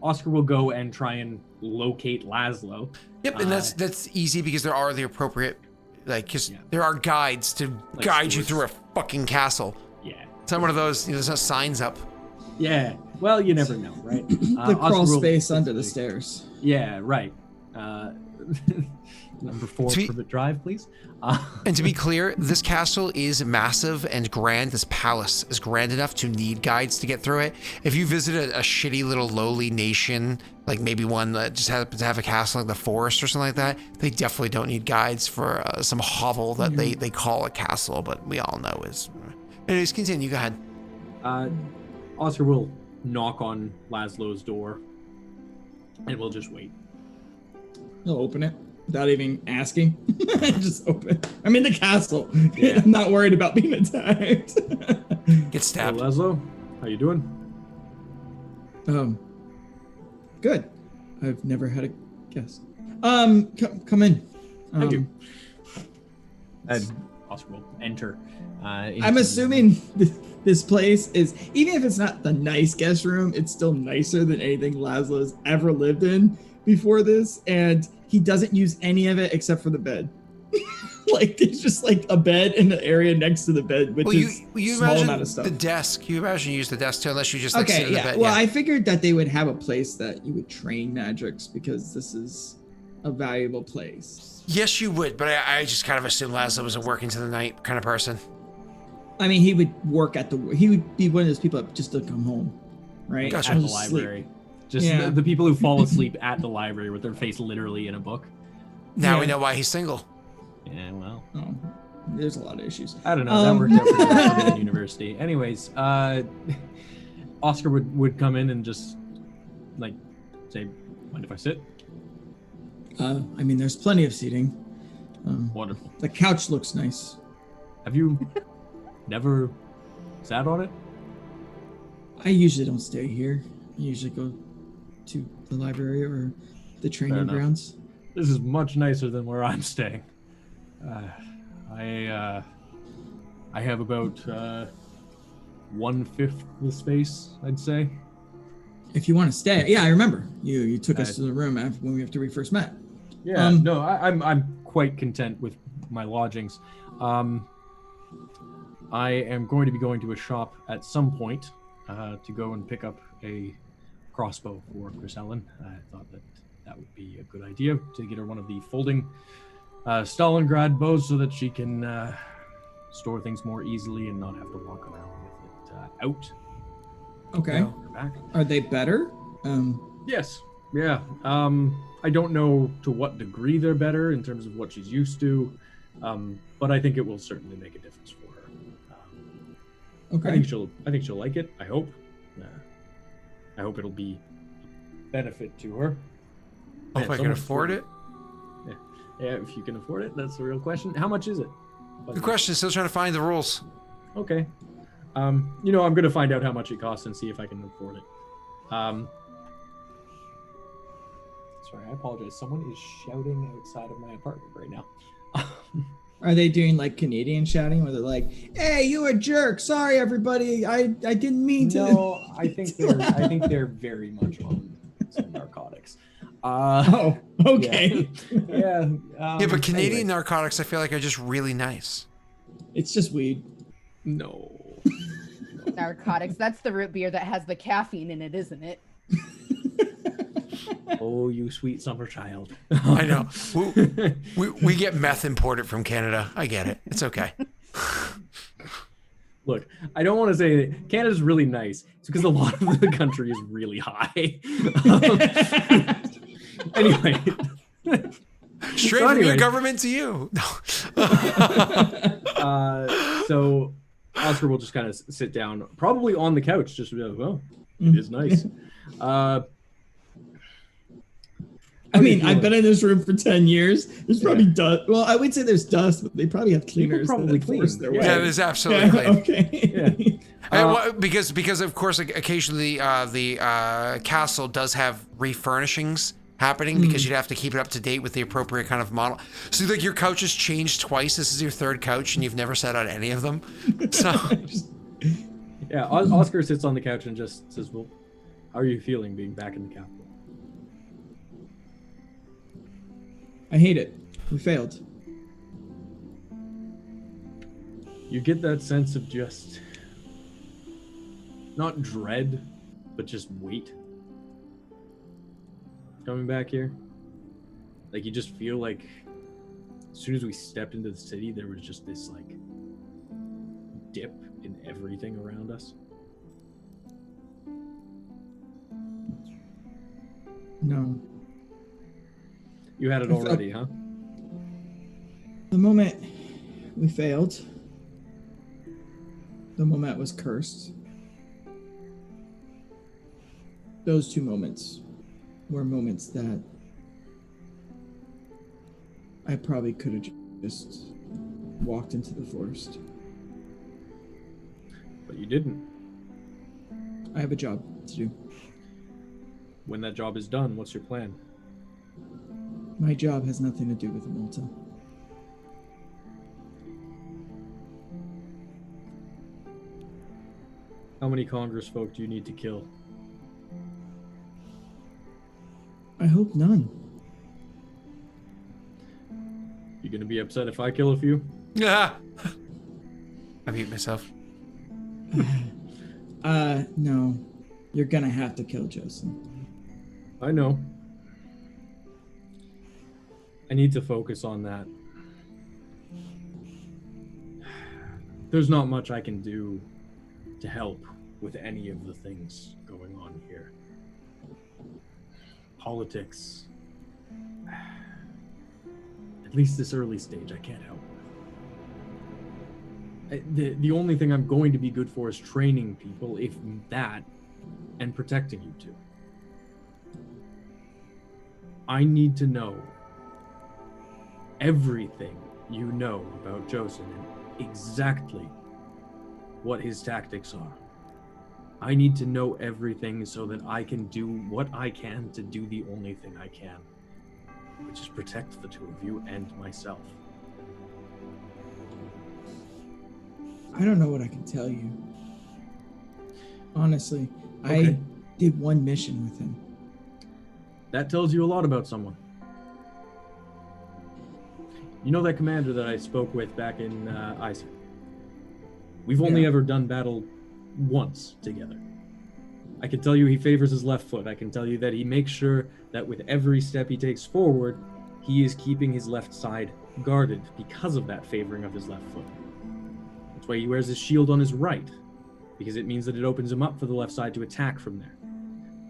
Oscar will go and try and locate Laszlo.
Yep, and that's easy because there are the appropriate, there are guides to guide you through a fucking castle.
Yeah.
It's not one of those. There's no signs up.
Yeah. Well, you never know, right?
The crawl space under the stairs.
Yeah. Right. Number 4, Privet Drive, please.
And to be clear, this castle is massive and grand. This palace is grand enough to need guides to get through it. If you visit a shitty little lowly nation, like maybe one that just happens to have a castle like the forest or something like that, they definitely don't need guides for some hovel that they call a castle, but we all know is... Anyways, continue. Go ahead.
Oscar will knock on Laszlo's door, and we'll just wait.
He'll open it without even asking. Just open it. I'm in the castle.
Yeah.
I'm not worried about being attacked.
Get stabbed.
Hey, Laszlo, how you doing?
Good. I've never had a guest. Come in.
Thank you. And Oscar will enter.
I'm assuming this place is, even if it's not the nice guest room, it's still nicer than anything Laszlo's ever lived in before this, and he doesn't use any of it except for the bed. There's just a bed in the area next to the bed with this small amount of stuff.
The desk. You imagine you use the desk too, unless you just sit in the bed.
Well, I figured that they would have a place that you would train magics because this is a valuable place.
Yes, you would, but I just kind of assumed Laszlo was a working to the night kind of person.
I mean, he would work he would be one of those people that just to come home, right?
Gotcha.
At the library. Just the people who fall asleep at the library with their face literally in a book.
Now we know why he's single.
Yeah, well.
Oh, there's a lot of issues.
I don't know. That worked out pretty well for me in university. Anyways, Oscar would come in and just say, mind if I sit?
I mean, there's plenty of seating.
Wonderful.
The couch looks nice.
Have you never sat on it?
I usually don't stay here. I usually go to the library or the training grounds.
This is much nicer than where I'm staying. I have about 1/5 the space, I'd say.
If you want to stay, yeah, I remember you took us to the room when we first met.
Yeah, no, I'm quite content with my lodgings. I am going to be going to a shop at some point to go and pick up a crossbow for Chris Allen. I thought
that would be a good idea to get her one of the folding Stalingrad bows so that she can store things more easily and not have to walk around with it out.
Okay.
On her back.
Are they better?
Yes. Yeah. I don't know to what degree they're better in terms of what she's used to, but I think it will certainly make a difference for her.
Okay.
I think she'll like it. I hope. I hope it'll be a benefit to her.
Oh, if I can afford it?
Yeah, if you can afford it, that's the real question. How much is it?
Good question. Still trying to find the rules.
Okay. I'm gonna find out how much it costs and see if I can afford it. Sorry, I apologize. Someone is shouting outside of my apartment right now.
Are they doing like Canadian shouting where they're like, "Hey, you a jerk. Sorry everybody. I didn't mean to."
No, I think they're very much on some narcotics.
Oh, okay.
Yeah.
Yeah, but Canadian
anyway.
narcotics, I feel like, are just really nice.
It's just weed.
No.
Narcotics. That's the root beer that has the caffeine in it, isn't it?
Oh, you sweet summer child.
I know. We get meth imported from Canada. I get it. It's okay.
Look, I don't want to say that Canada's really nice. It's because a lot of the country is really high. Anyway.
Straight from your government to you.
So Oscar will just kind of sit down, probably on the couch, just to be like, well, it is nice.
I mean, I've been in this room for 10 years. There's probably dust. Well, I would say there's dust, but they probably have cleaners.
Probably
that
clean.
force their way.
Yeah, it is absolutely clean.
Okay.
Yeah. Because of course, occasionally the castle does have refurnishings happening because you'd have to keep it up to date with the appropriate kind of model. So like your couch has changed twice. This is your third couch, and you've never sat on any of them. So
yeah, Oscar sits on the couch and just says, "Well, how are you feeling being back in the capital?"
I hate it. We failed.
You get that sense of just not dread, but just weight coming back here. Like you just feel like as soon as we stepped into the city, there was just this like dip in everything around us.
No.
You had it already, huh?
The moment we failed, the moment was cursed. Those two moments were moments that I probably could have just walked into the forest.
But you didn't.
I have a job to do.
When that job is done, what's your plan?
My job has nothing to do with Amulta.
How many Congress folk do you need to kill?
I hope none.
You gonna be upset if I kill a few?
yeah, I mute myself.
No. You're gonna have to kill Joseph.
I know. I need to focus on that. There's not much I can do to help with any of the things going on here. Politics. At least this early stage, I can't help with. The only thing I'm going to be good for is training people, if that, and protecting you two. I need to know everything you know about Joseph and exactly what his tactics are. I need to know everything so that I can do what I can to do the only thing I can, which is protect the two of you and myself.
I don't know what I can tell you. Honestly,
Okay.
I did one mission with him.
That tells you a lot about someone. You know that commander that I spoke with back in Iceland? We've only
Yeah.
ever done battle once together.
I can tell you he favors his left foot. I can tell you that he makes sure that with every step he takes forward, he is keeping his left side guarded because of that favoring of his left foot. That's why he wears his shield on his right, because it means that it opens him up for the left side to attack from there.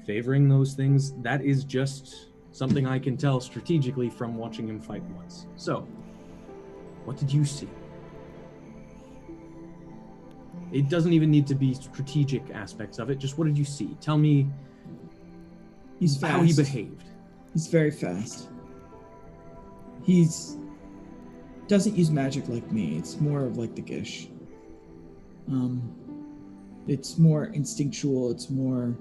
Favoring those things, that is just something I can tell strategically from watching him fight once. So, what did you see? It doesn't even need to be strategic aspects of it. Just what did you see? Tell me
He's fast.
how he behaved.
He's very fast. He's doesn't use magic like me. It's more of like the Gish. It's more instinctual. It's more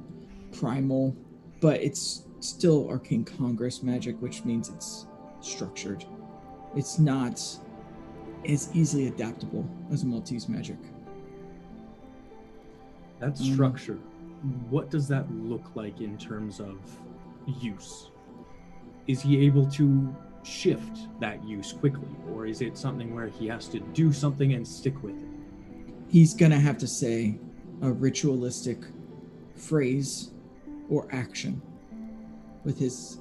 primal, but it's still Arcane Congress magic, which means it's structured. It's not as easily adaptable as Maltese magic.
That structure, what does that look like in terms of use? Is he able to shift that use quickly, or is it something where he has to do something and stick with it?
He's gonna have to say a ritualistic phrase or action with his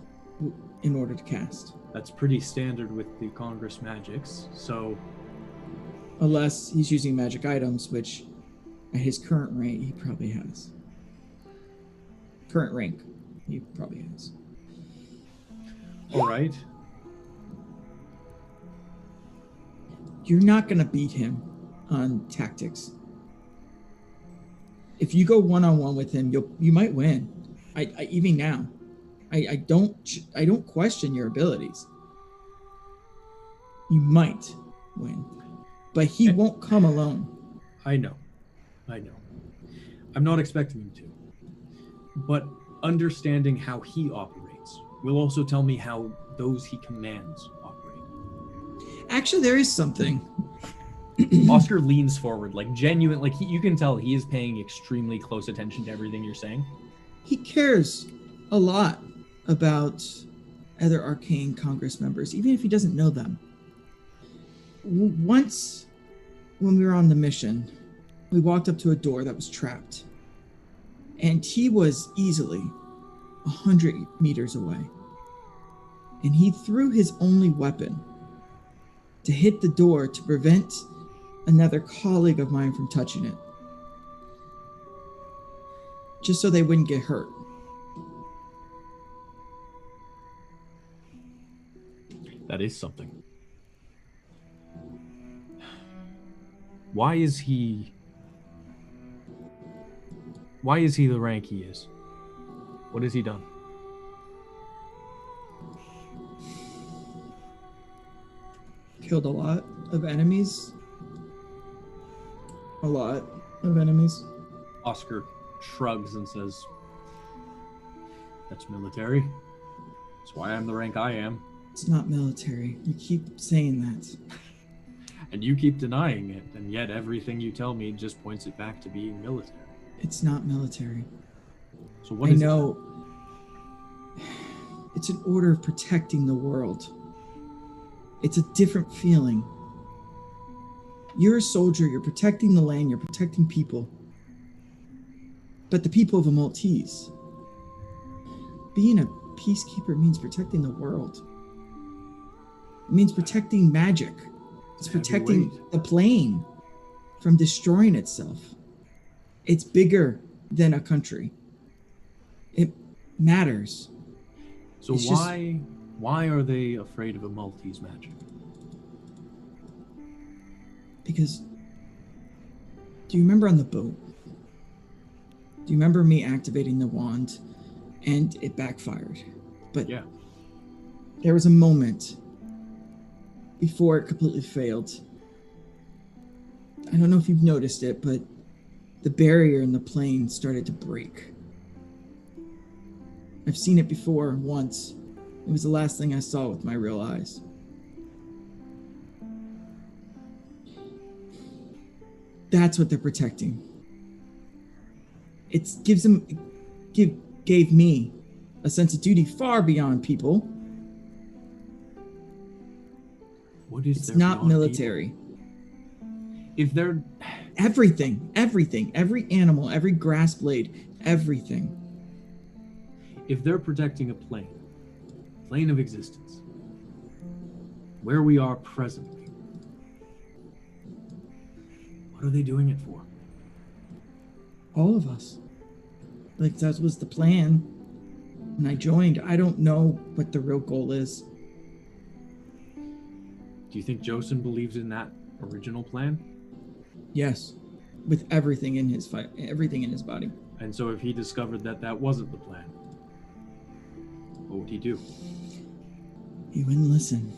in order to cast.
That's pretty standard with the Congress magics, so
Unless he's using magic items, which at his current rate he probably has. Current rank, he probably has.
all right.
You're not gonna beat him on tactics. If you go one-on-one with him, you might win. I even now, I don't question your abilities. You might win, but he won't come alone.
I know. I'm not expecting him to. But understanding how he operates will also tell me how those he commands operate.
Actually, there is something.
Oscar leans forward, like genuine, like you can tell he is paying extremely close attention to everything you're saying.
He cares a lot about other Arcane Congress members, even if he doesn't know them. Once, when we were on the mission, we walked up to a door that was trapped. And he was easily 100 meters away. And he threw his only weapon to hit the door to prevent another colleague of mine from touching it. Just so they wouldn't get hurt.
That is something. Why is he the rank he is? What has he done?
Killed a lot of enemies. A lot of enemies.
Oscar shrugs and says, "That's military. That's why I'm the rank I am."
It's not military. You keep saying that.
And you keep denying it, and yet everything you tell me just points it back to being military.
It's not military.
So what
I
is
know. It's an order of protecting the world. It's a different feeling. You're a soldier, you're protecting the land, you're protecting people. But the people of Amultese. Being a peacekeeper means protecting the world. It means protecting magic. It's protecting the plane from destroying itself. It's bigger than a country. It matters.
So
It's
why are they afraid of a Maltese magic?
Because, do you remember on the boat? Do you remember me activating the wand and it backfired? But
Yeah.
there was a moment before it completely failed. I don't know if you've noticed it, but the barrier in the plane started to break. I've seen it before once. It was the last thing I saw with my real eyes. That's what they're protecting. It gave me a sense of duty far beyond people.
What is
It's
there
not
beyond
military.
people? If they're
Everything, every animal, every grass blade, everything.
If they're protecting a plane of existence, where we are presently, what are they doing it for?
All of us. Like, that was the plan when I joined. I don't know what the real goal is.
Do you think Josen believes in that original plan?
Yes, with everything in his everything in his body.
And so if he discovered that that wasn't the plan, what would he do?
He wouldn't listen.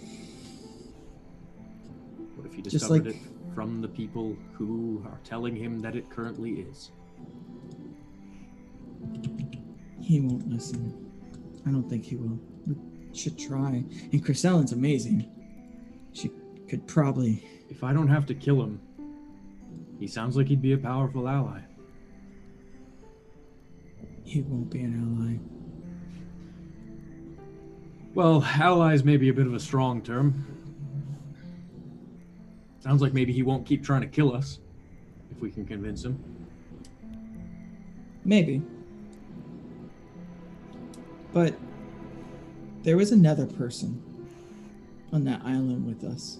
What if he
Just
discovered
like-
it from the people who are telling him that it currently is?
He won't listen. I don't think he will. We should try. And Chrysalin's amazing. She could probably...
If I don't have to kill him, he sounds like he'd be a powerful ally.
He won't be an ally.
Well, allies may be a bit of a strong term. Sounds like maybe he won't keep trying to kill us, if we can convince him.
Maybe. But there was another person on that island with us.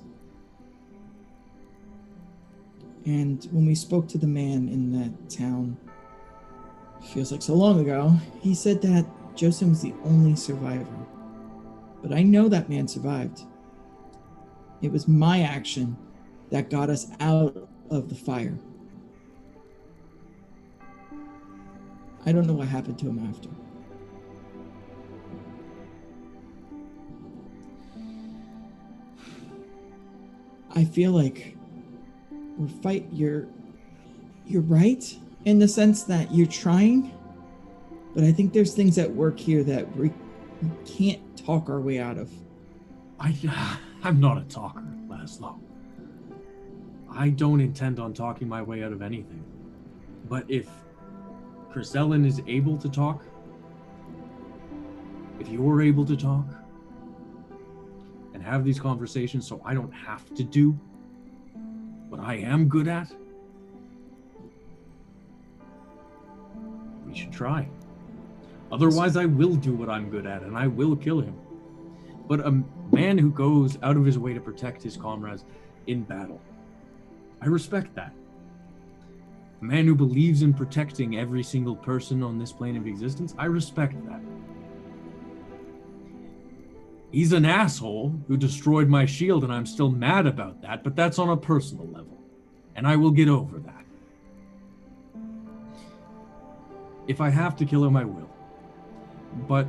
And when we spoke to the man in that town, feels like so long ago, he said that Josen was the only survivor. But I know that man survived. It was my action that got us out of the fire. I don't know what happened to him after. I feel like you're right in the sense that you're trying, but I think there's things at work here that we can't talk our way out of.
I'm not a talker, Laszlo. I don't intend on talking my way out of anything. But if Chrysalin is able to talk, if you're able to talk, and have these conversations so I don't have to do what I am good at, we should try. Otherwise, I will do what I'm good at, and I will kill him. But a man who goes out of his way to protect his comrades in battle, I respect that. A man who believes in protecting every single person on this plane of existence, I respect that. He's an asshole who destroyed my shield, and I'm still mad about that, but that's on a personal level, and I will get over that. If I have to kill him, I will. But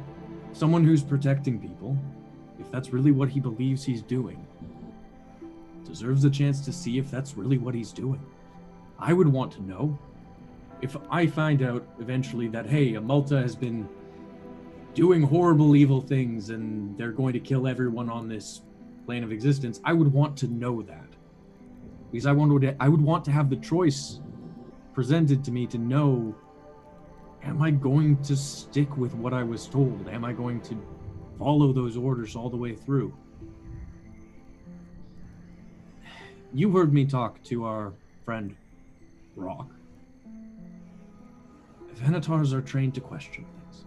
someone who's protecting people, if that's really what he believes he's doing, deserves a chance to see if that's really what he's doing. I would want to know. If I find out eventually that, hey, Amulta has been doing horrible, evil things and they're going to kill everyone on this plane of existence, I would want to know that. Because I would want to have the choice presented to me to know, am I going to stick with what I was told? Am I going to follow those orders all the way through? You heard me talk to our friend, Rock. Venatars are trained to question things.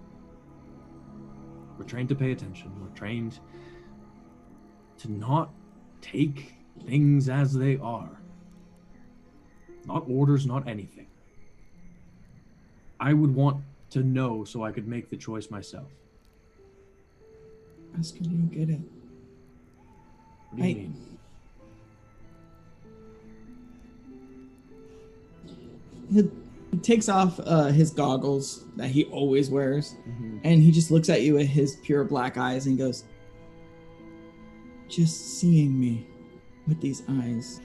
We're trained to pay attention. We're trained to not take things as they are. Not orders, not anything. I would want to know so I could make the choice myself.
Oscar, you don't get it.
What do you mean?
He takes off his goggles that he always wears,
Mm-hmm.
and he just looks at you with his pure black eyes and goes, just seeing me with these eyes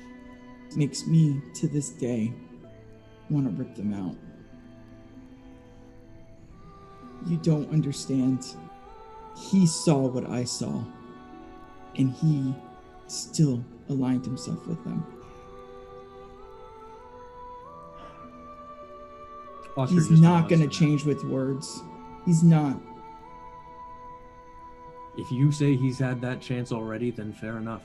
makes me, to this day, want to rip them out. You don't understand. He saw what I saw, and he still aligned himself with them.
Oscar
He's
just
not going to
nods.
change with words. He's not.
If you say he's had that chance already, then fair enough.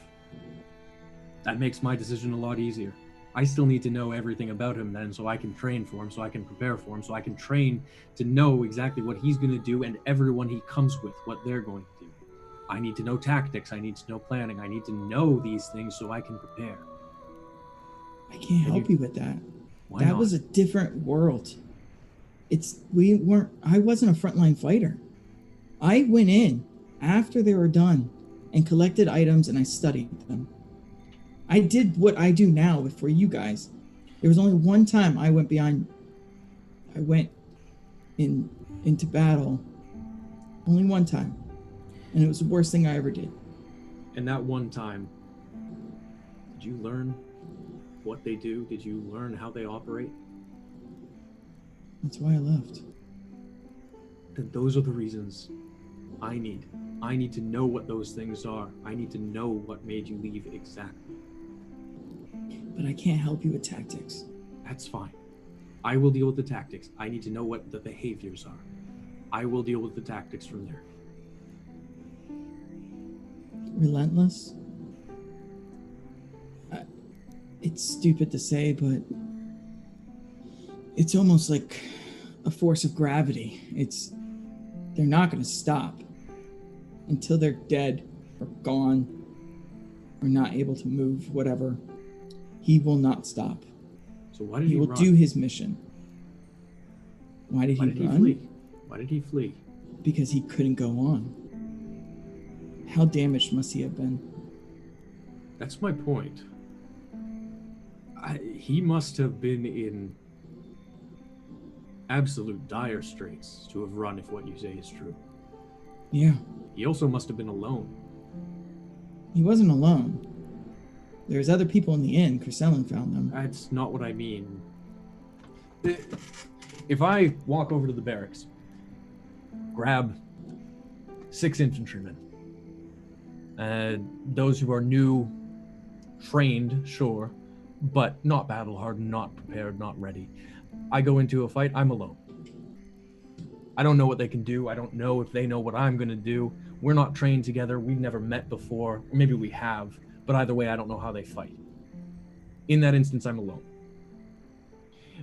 That makes my decision a lot easier. I still need to know everything about him then, so I can train for him, so I can prepare for him, so I can train to know exactly what he's going to do and everyone he comes with, what they're going to do. I need to know tactics. I need to know planning. I need to know these things so I can prepare.
I can't help you with that.
Why
That
not?
was a different world. I wasn't a frontline fighter. I went in after they were done and collected items and I studied them. I did what I do now for you guys. There was only one time I went into battle. Only one time. And it was the worst thing I ever did.
And that one time, did you learn what they do? Did you learn how they operate?
That's why I left.
Then those are the reasons I need. I need to know what those things are. I need to know what made you leave exactly.
But I can't help you with tactics.
That's fine. I will deal with the tactics. I need to know what the behaviors are. I will deal with the tactics from there.
Relentless? It's stupid to say, but it's almost like a force of gravity. They're not going to stop until they're dead or gone or not able to move, whatever. He will not stop.
So why did he
will
run?
do his mission. Why did he run?
Flee? Why did he flee?
Because he couldn't go on. How damaged must he have been?
That's my point. He must have been in absolute dire straits to have run if what you say is true.
Yeah.
He also must have been alone.
He wasn't alone. There's other people in the inn. Crisellan found them.
That's not what I mean. If I walk over to the barracks, grab 6 infantrymen, those who are new, trained, sure, but not battle hardened, not prepared, not ready. I go into a fight, I'm alone. I don't know what they can do. I don't know if they know what I'm going to do. We're not trained together. We've never met before. Or maybe we have, but either way, I don't know how they fight. In that instance, I'm alone.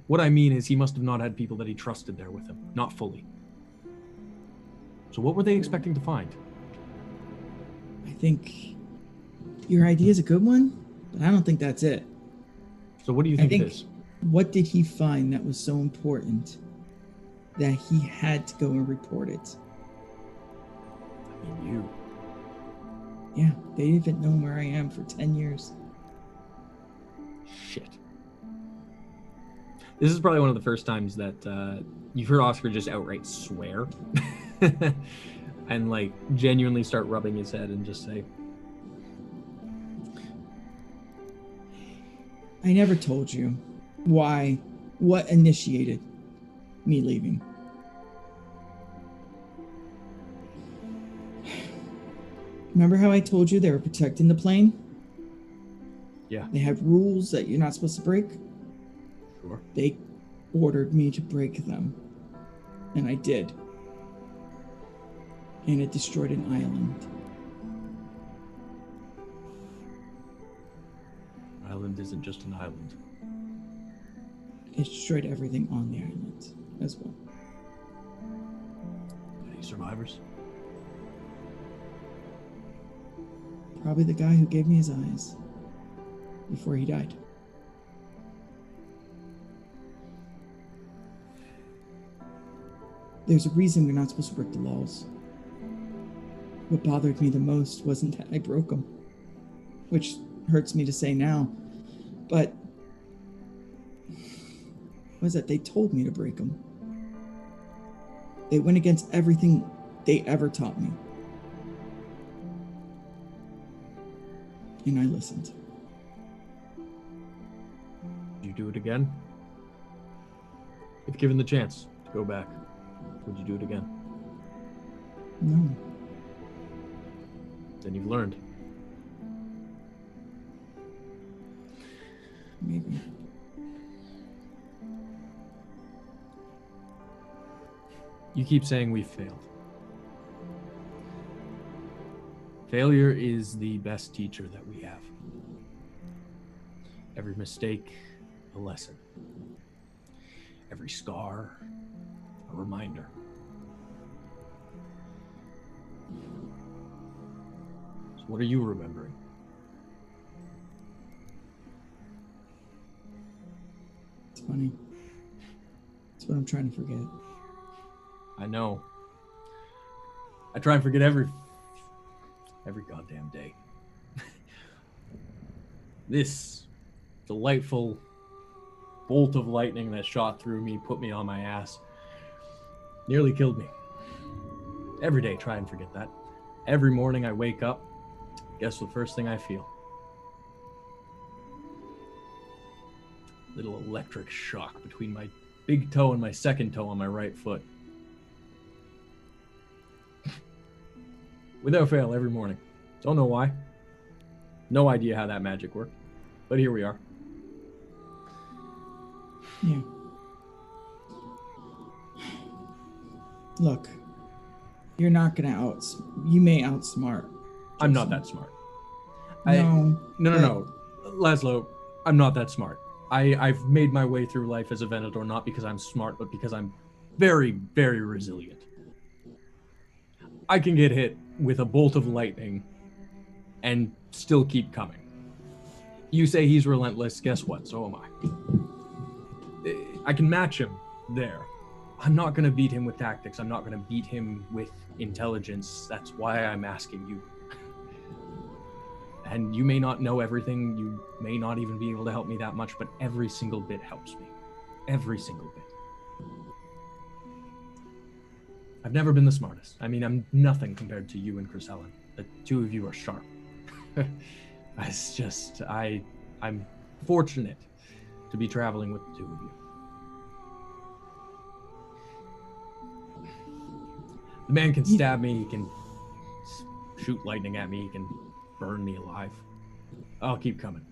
What I mean is he must have not had people that he trusted there with him, not fully. So what were they expecting to find?
I think your idea is a good one, but I don't think that's it.
So what do you think it is?
What did he find that was so important that he had to go and report it?
I mean, you.
Yeah, they haven't known where I am for 10 years.
Shit. This is probably one of the first times that you've heard Oscar just outright swear. And like genuinely start rubbing his head and just say,
I never told you what initiated me leaving. Remember how I told you they were protecting the plane?
yeah,
They have rules that you're not supposed to break.
sure.
They ordered me to break them. And I did. And it destroyed an island.
Island isn't just an island.
It destroyed everything on the island as well.
Any survivors?
Probably the guy who gave me his eyes before he died. There's a reason we're not supposed to break the laws. What bothered me the most wasn't that I broke them, which hurts me to say now, but was that they told me to break them. They went against everything they ever taught me. And I listened.
Would you do it again? If given the chance to go back, would you do it again?
No.
Then you've learned.
Maybe.
You keep saying we've failed. Failure is the best teacher that we have. Every mistake, a lesson. Every scar, a reminder. So what are you remembering?
It's funny. It's what I'm trying to forget.
I know. I try and forget every goddamn day. This delightful bolt of lightning that shot through me, put me on my ass, nearly killed me. Every day, try and forget that. Every morning I wake up, guess the first thing I feel? Little electric shock between my big toe and my second toe on my right foot. Without fail, every morning. Don't know why. No idea how that magic worked. But here we are.
Yeah. Look, you're not gonna you may outsmart.
I'm not that smart.
No.
No. Laszlo, I'm not that smart. I've made my way through life as a Venator, not because I'm smart, but because I'm very, very resilient. I can get hit with a bolt of lightning and still keep coming. You say he's relentless, guess what? So am I. I can match him there. I'm not going to beat him with tactics. I'm not going to beat him with intelligence. That's why I'm asking you. And you may not know everything. You may not even be able to help me that much, but every single bit helps me. Every single bit. I've never been the smartest. I mean, I'm nothing compared to you and Chris Helen. The two of you are sharp. It's just, I'm fortunate to be traveling with the two of you. The man can stab me, he can shoot lightning at me, he can burn me alive. I'll keep coming.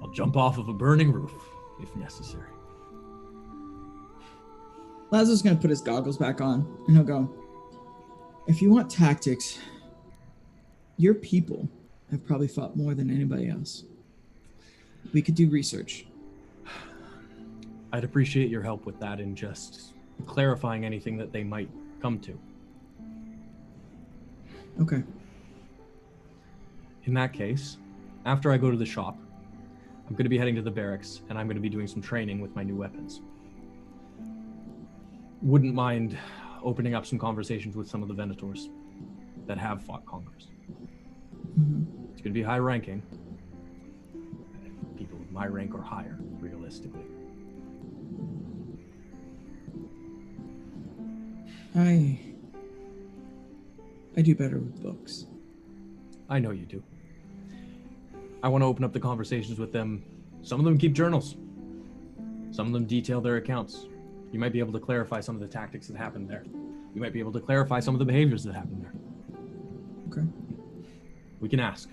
I'll jump off of a burning roof, if necessary.
Lazlo's gonna put his goggles back on, and he'll go, if you want tactics, your people have probably fought more than anybody else. We could do research.
I'd appreciate your help with that and just clarifying anything that they might come to.
Okay.
In that case, after I go to the shop, I'm going to be heading to the barracks and I'm going to be doing some training with my new weapons. Wouldn't mind opening up some conversations with some of the Venators that have fought Congress.
Mm-hmm.
It's going to be high ranking. People of my rank or higher, realistically.
I do better with books.
I know you do. I want to open up the conversations with them. Some of them keep journals. Some of them detail their accounts. You might be able to clarify some of the tactics that happened there. You might be able to clarify some of the behaviors that happened there.
Okay.
We can ask.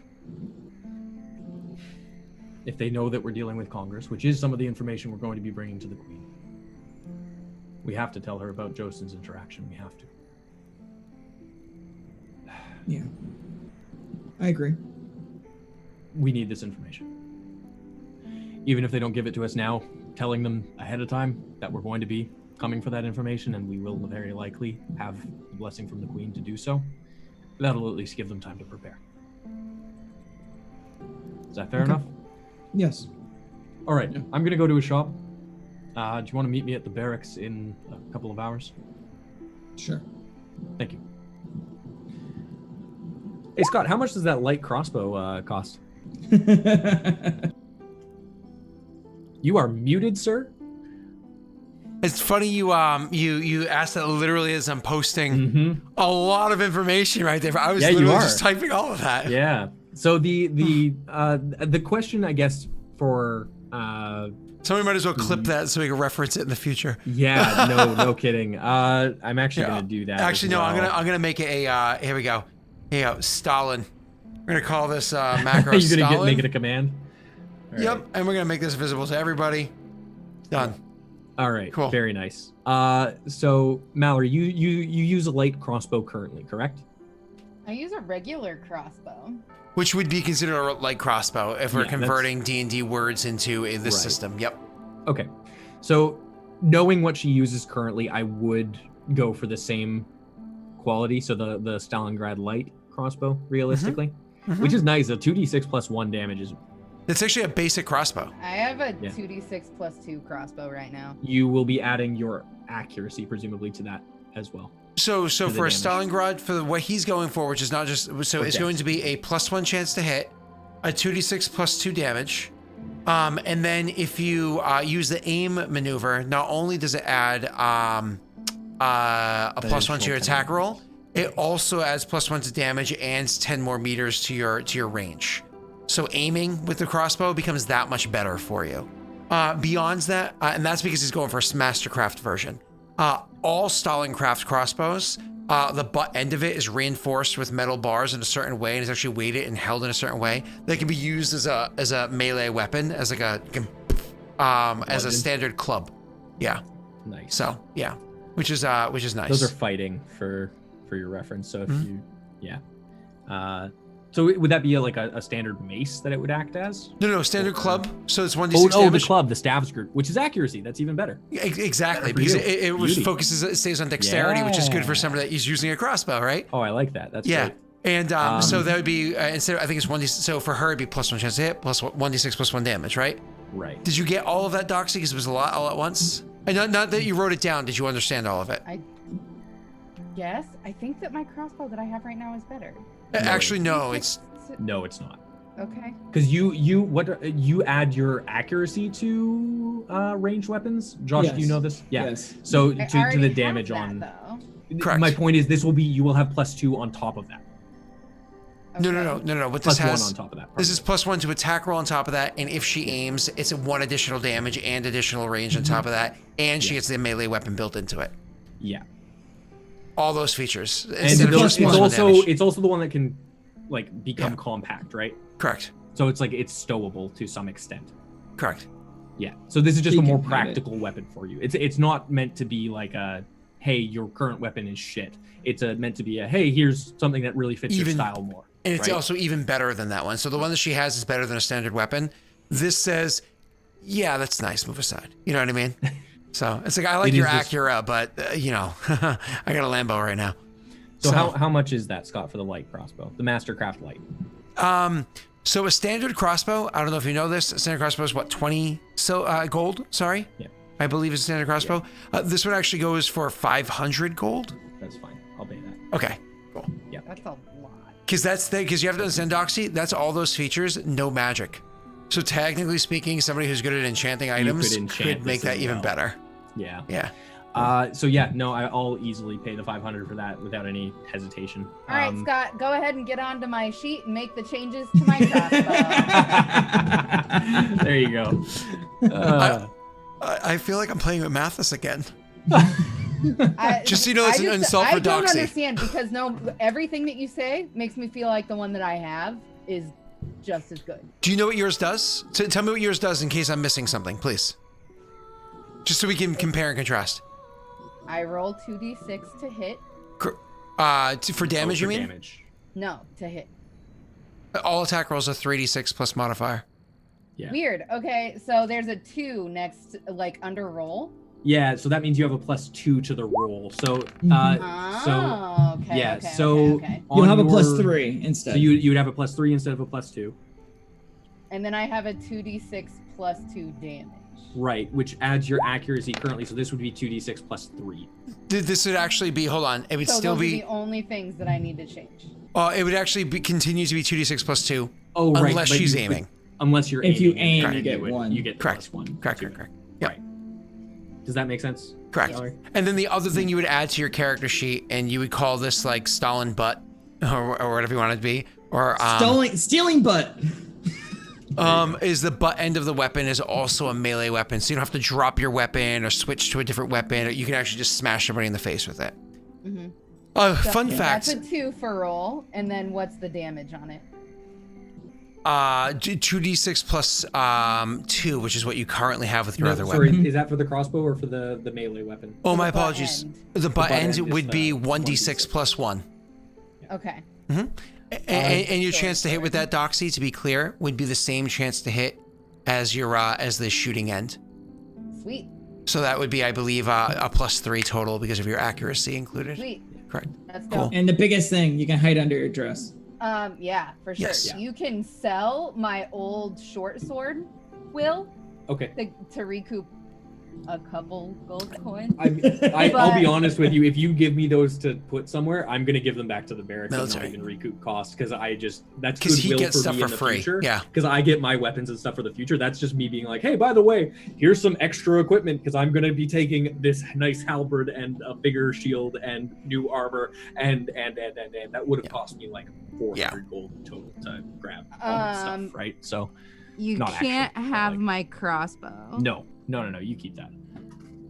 If they know that we're dealing with Congress, which is some of the information we're going to be bringing to the Queen. We have to tell her about Josun's interaction. We have to.
Yeah. I agree.
We need this information. Even if they don't give it to us now, telling them ahead of time that we're going to be coming for that information, and we will very likely have the blessing from the Queen to do so, that'll at least give them time to prepare. Is that fair enough?
Yes.
All right,
Yeah.
I'm going to go to a shop. Do you want to meet me at the barracks in a couple of hours?
Sure.
Thank you. Hey, Scott, how much does that light crossbow cost? You are muted, sir?
It's funny you asked that literally as I'm posting a lot of information right there. I was literally just typing all of that.
Yeah. So the question, I guess, for
somebody might as well clip that so we can reference it in the future.
Yeah, no kidding. I'm actually gonna do that.
Actually, no, I'm gonna make it a here we go. Here you go, Stalin. We're gonna call this macro
You're
Stalin.
gonna make it a command? All
yep,
right.
and we're gonna make this visible to everybody. Done.
All right,
Cool.
Very nice. So Mallory, you use a light crossbow currently, correct?
I use a regular crossbow.
Which would be considered a light crossbow if we're
Yeah,
converting D&D words into this
Right.
system. Yep.
Okay. So knowing what she uses currently, I would go for the same quality. So the Stalingrad light crossbow, realistically,
Mhm.
which is nice. A 2d6 plus 1 damage is.
It's actually a basic crossbow.
I have a
Yeah.
2d6 plus 2 crossbow right now.
You will be adding your accuracy, presumably, to that as well.
So
the
for a
damage.
Stalingrad, for what he's going for, which is not just so, it's
Okay.
going to be a +1 chance to hit, a 2d6 plus 2 damage, and then if you use the aim maneuver, not only does it add a +1 to your attack roll, it also adds +1 to damage and 10 more meters to your range. So aiming with the crossbow becomes that much better for you. Beyond that, and that's because he's going for a Mastercraft version. All Stalingrad crossbows, the butt end of it is reinforced with metal bars in a certain way, and is actually weighted and held in a certain way that can be used as a melee weapon, as like as a standard club. Yeah.
Nice.
So yeah, which is nice.
Those are fighting for your reference. So if you, yeah. So would that be like a standard mace that it would act as?
No, standard club. So it's 1d6
Oh, the
damage.
club, the staves group, which is accuracy. That's even better.
Exactly,
For
because
you.
it
Beauty.
stays on dexterity, which is good for
Yeah.
somebody that is using a crossbow, right?
Oh, I like that. That's
Yeah.
great.
And so that would be instead of, I think it's 1d. So for her, it'd be +1 chance to hit, plus 1d6 plus 1 damage, right?
Right.
Did you get all of that, Doxy? Because it was a lot all at once. And not that you wrote it down. Did you understand all of it?
Yes, I think that my crossbow that I have right now is better.
Actually, no. It's
No, it's not.
Okay.
Because you add your accuracy to ranged weapons. Josh, do you
Yes.
know this? Yeah.
Yes.
So
I
to
already
the
have
damage
that,
on.
though.
Correct.
My point is, you will have +2 on top of that.
no.
Okay.
What this
+1
has.
on top of that.
This is +1 to attack roll on top of that, and if she aims, it's a 1 additional damage and additional range on top of that, and she gets the melee weapon built into it.
Yeah.
All those features.
And
instead of
plus
just
it's
one
+1
also
damage.
the one that can like become
Yeah.
compact, right?
Correct.
So it's stowable to some extent.
Correct.
Yeah. So this is just
You
a more
can hide it.
practical weapon for you. It's not meant to be like a, hey, your current weapon is shit. It's meant to be a, hey, here's something that really fits your
Even-
style more.
And it's
right?
also even better than that one. So the one that she has is better than a standard weapon. This says, yeah, that's nice. Move aside. You know what I mean? So it's like, I like
It
your
is just-
Acura, but I got a Lambo right now.
So how much is that, Scott, for the light crossbow, the Mastercraft light?
So a standard crossbow, I don't know if you know this, a standard crossbow is what, 20 gold? Sorry.
Yeah.
I believe it's a standard crossbow. This one actually goes for 500 gold.
That's fine. I'll pay that.
Okay. Cool.
That's a lot.
Because you have to understand, Doxy, that's all those features, no magic. So technically speaking, somebody who's good at enchanting items
could enchant
make
this
that
as
even
well.
better.
Yeah.
Yeah.
I'll easily pay the 500 for that without any hesitation.
All right, Scott, go ahead and get onto my sheet and make the changes to my crossbow.
There you go.
I feel like I'm playing with Mathis again.
I-
Just so you know, it's an insult for
I don't
Doxy.
understand because everything that you say makes me feel like the one that I have is just as good.
Do you know what yours does? Tell me what yours does in case I'm missing something, please. Just so we can compare and contrast.
I roll 2d6 to hit.
For damage, you mean?
Damage.
No, to hit.
All attack rolls are 3d6 plus modifier.
Yeah.
Weird. Okay, so there's a 2 next, like under roll.
Yeah, so that means you have a +2 to the roll. So,
Oh, okay.
yeah,
okay,
so
okay.
You'll
on
have a
your-
+3 instead.
So you would have a +3 instead of a +2.
And then I have a 2d6 plus 2 damage.
Right, which adds your accuracy currently. So this would be 2d6 +3.
This would actually be, hold on, it would
So
still
those are
be,
the only things that I need to change.
it would actually continue to be 2d6 plus 2,
Oh, right.
unless
but
she's
you-
aiming.
Unless you're
If you
aiming,
aim,
you
get one.
You get
Correct.
+1.
Correct.
to it.
Yep.
Right. Does that make sense?
Correct.
Daelric?
And then the other thing you would add to your character sheet, and you would call this like Stalin butt, or whatever you want it to be, or
Stealing butt.
is the butt end of the weapon is also a melee weapon, so you don't have to drop your weapon or switch to a different weapon, or you can actually just smash somebody in the face with it.
Mhm.
Fun fact.
That's a 2 for roll, and then what's the damage on it?
2d6 plus 2, which is what you currently have with your
No,
other
sorry,
weapon.
is that for the crossbow or for the melee weapon?
Oh,
the
my
butt
apologies.
end.
The butt
butt
end
end is
would be
the
1d6 plus 1.
Okay.
And your chance to hit with that doxy, to be clear, would be the same chance to hit as your as the shooting end.
Sweet.
So that would be, I believe, a +3 total because of your accuracy included.
Sweet.
Correct.
Let's
Cool.
go.
And the biggest thing, you can hide under your dress.
Yeah, for sure.
Yes.
You can sell my old short sword, Will,
Okay.
to recoup a couple gold coins.
I'll be honest with you. If you give me those to put somewhere, I'm gonna give them back to the barracks and not
Military.
even recoup costs because that's
Because he
goodwill
gets
for
stuff
me
for
in the
free.
future.
Yeah.
Because I get my weapons and stuff for the future. That's just me being like, hey, by the way, here's some extra equipment because I'm gonna be taking this nice halberd and a bigger shield and new armor and that would have cost me like 400 gold total to grab all that stuff, right? So
You
Not
can't
actually, but
have
like-
my crossbow.
no, you keep that.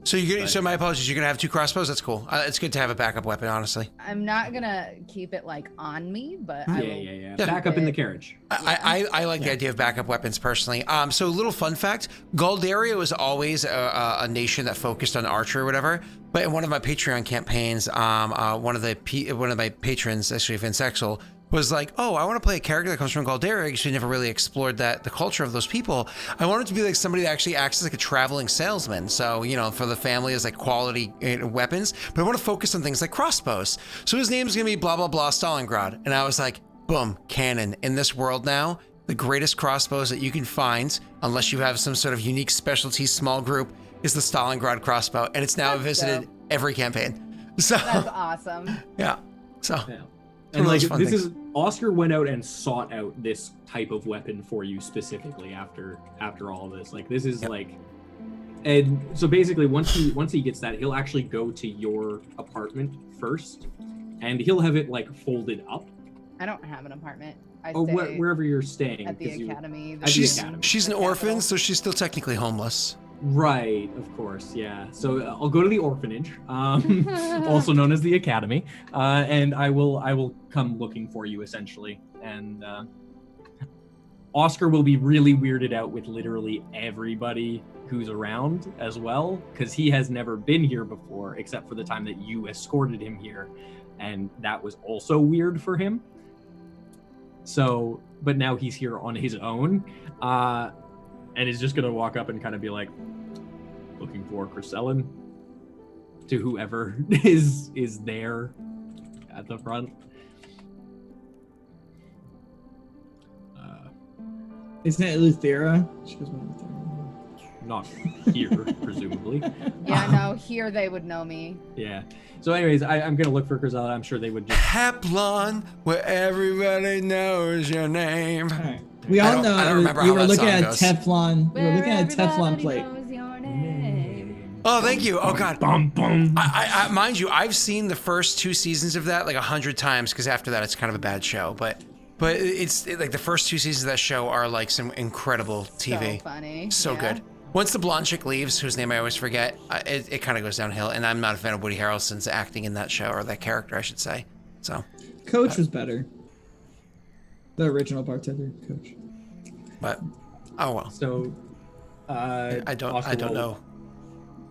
So so my apologies. You're gonna have 2 crossbows. That's cool. It's good to have a backup weapon, honestly.
I'm not gonna keep it like on me, but I will.
Yeah. Back up in the carriage.
I like the idea of backup weapons personally. So little fun fact: Galdaria was always a nation that focused on archery or whatever. But in one of my Patreon campaigns, one of my patrons, actually Vince Exel, was like, oh, I want to play a character that comes from Galdaria because we never really explored the culture of those people. I want it to be like somebody that actually acts as like a traveling salesman. So, for the family as like quality weapons, but I want to focus on things like crossbows. So his name's going to be blah, blah, blah, Stalingrad. And I was like, boom, canon. In this world now, the greatest crossbows that you can find, unless you have some sort of unique specialty small group, is the Stalingrad crossbow. And it's now
That's
visited
dope.
every campaign. So,
That's awesome.
yeah. So,
Yeah.
one
And
of those
like
fun
this
things.
is Oscar went out and sought out this type of weapon for you specifically after all of this. Like this is like, and so basically once he gets that, he'll actually go to your apartment first, and he'll have it like folded up.
I don't have an apartment. I
Or
stay
wherever you're staying.
at the
'cause you-
academy.
At the
she's
academy.
she's an
The
orphan,
capital.
so she's still technically homeless.
Right, of course, yeah. So I'll go to the orphanage, also known as the academy, and I will come looking for you essentially. And Oscar will be really weirded out with literally everybody who's around as well, because he has never been here before, except for the time that you escorted him here, and that was also weird for him. So, but now he's here on his own. And is just gonna walk up and kind of be like, looking for Chryselin, to whoever is there at the front.
Isn't it Luthera? She goes by Luthera.
Not here, presumably.
Yeah, no, here they would know me.
Yeah. So, anyways, I'm gonna look for Chryselin. I'm sure they would just.
Haplon, where everybody knows your name.
All right. We all know
I don't remember
you
how
were
that
looking
song
at
goes.
Teflon. We were looking at a Teflon
Everybody
plate.
knows your name.
Oh, thank you. Oh God.
Bum, bum.
I mind you, I've seen the first 2 seasons of that like 100 times because after that it's kind of a bad show. But it's like the first 2 seasons of that show are like some incredible TV.
So funny.
So
yeah.
good. Once the blonde chick leaves, whose name I always forget, it kind of goes downhill. And I'm not a fan of Woody Harrelson's acting in that show, or that character, I should say. So,
Coach was better. The original bartender, Coach.
but oh well.
So,
I don't
Oscar will
know.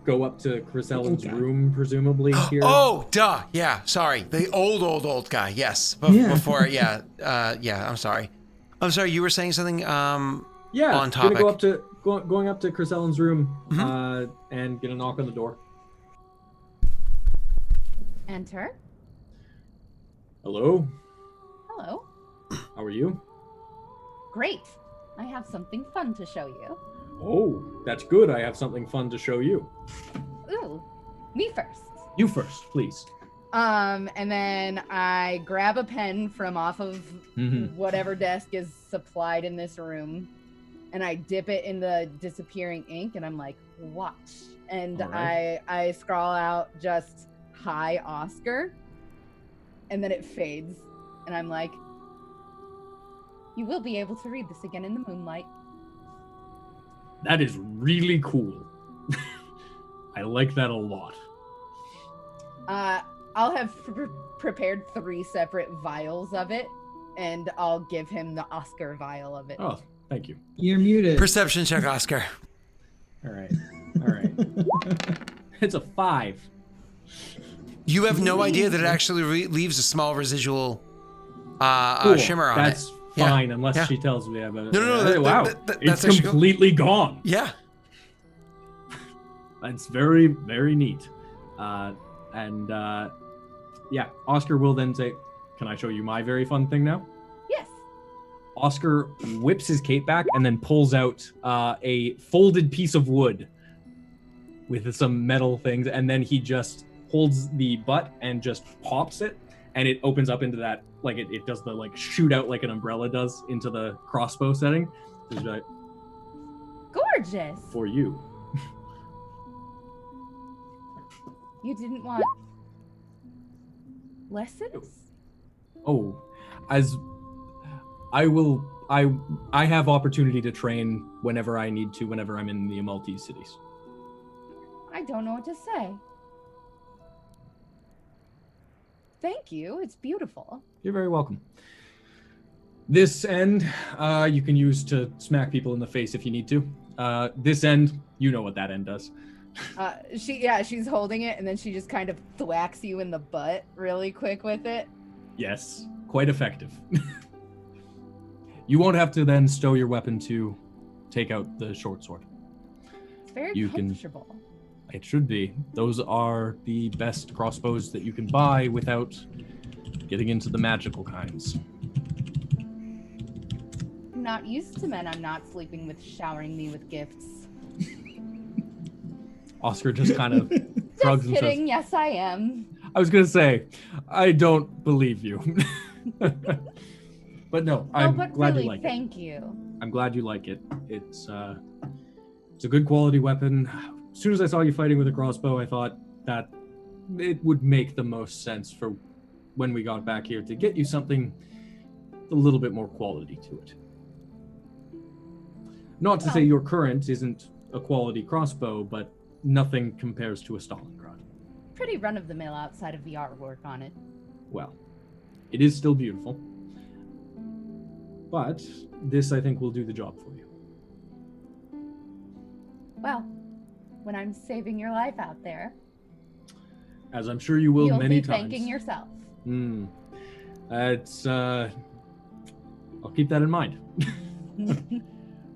Go up to Chryselin's
Okay.
room, presumably here.
Oh, duh. Yeah, sorry. The old guy. Yes.
Yeah.
Before, yeah. I'm sorry. You were saying something.
Yeah,
on
gonna go
topic.
up to going up to Chryselin's room,
Mm-hmm.
and gonna knock on the door.
Enter.
Hello,
Hello.
how are you?
Great. I have something fun to show you.
Oh, that's good. I have something fun to show you.
Ooh, me first.
You first, please.
And then I grab a pen from off of
Mm-hmm.
whatever desk is supplied in this room, and I dip it in the disappearing ink, and I'm like, watch. And
All right.
I scrawl out just "Hi, Oscar," and then it fades, and I'm like, you will be able to read this again in the moonlight.
That is really cool. I like that a lot.
I'll have prepared 3 separate vials of it, and I'll give him the Oscar vial of it.
Oh, thank you.
You're muted.
Perception check, Oscar.
All right. It's a 5.
You have no idea that it actually leaves a small residual
Cool.
shimmer on
That's
it. Yeah,
fine, unless
yeah.
she tells me about it.
No,
Wow,
that's
it's
actually cool.
completely gone.
Yeah.
It's very, very neat. Yeah, Oscar will then say, "Can I show you my very fun thing now?"
Yes.
Oscar whips his cape back and then pulls out a folded piece of wood with some metal things, and then he just holds the butt and just pops it, and it opens up into that, like it does the like shoot out like an umbrella does into the crossbow setting. He's like,
Gorgeous.
for you.
You didn't want lessons?
Oh, as I have opportunity to train whenever I need to, whenever I'm in the Amultese cities.
I don't know what to say. Thank you. It's beautiful.
You're very welcome. This end, you can use to smack people in the face if you need to. This end, you know what that end does.
She's holding it, and then she just kind of thwacks you in the butt really quick with it.
Yes, quite effective. You won't have to then stow your weapon to take out the short sword.
It's very
You can-
comfortable.
It should be. Those are the best crossbows that you can buy without getting into the magical kinds.
I'm not used to men I'm not sleeping with showering me with gifts.
Oscar just kind of shrugs
Just
and says,
kidding. Yes, I am.
I was going to say, I don't believe you. But no, I'm
but
glad
really,
you like it.
thank you.
I'm glad you like it. It's a good quality weapon. As soon as I saw you fighting with a crossbow, I thought that it would make the most sense for when we got back here to get you something a little bit more quality to it. Not to say your current isn't a quality crossbow, but nothing compares to a Stalingrad.
Pretty run-of-the-mill outside of the artwork on it.
Well, it is still beautiful. But this, I think, will do the job for you.
Well, when I'm saving your life out there,
As I'm sure you will
you'll
many
be
times.
thanking yourself.
I'll keep that in mind.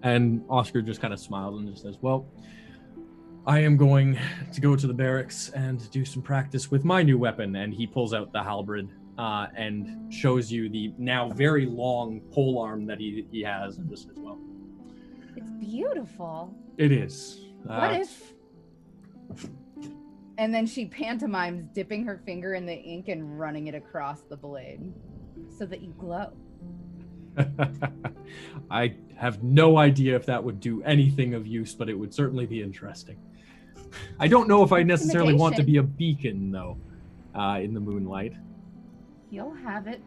And Oscar just kind of smiles and just says, well, I am going to go to the barracks and do some practice with my new weapon. And he pulls out the halberd and shows you the now very long pole arm that he has, and just says, well,
It's beautiful.
it is.
What if... And then she pantomimes dipping her finger in the ink and running it across the blade so that you glow.
I have no idea if that would do anything of use, but it would certainly be interesting. I don't know if I necessarily want to be a beacon, though, in the moonlight.
You'll have it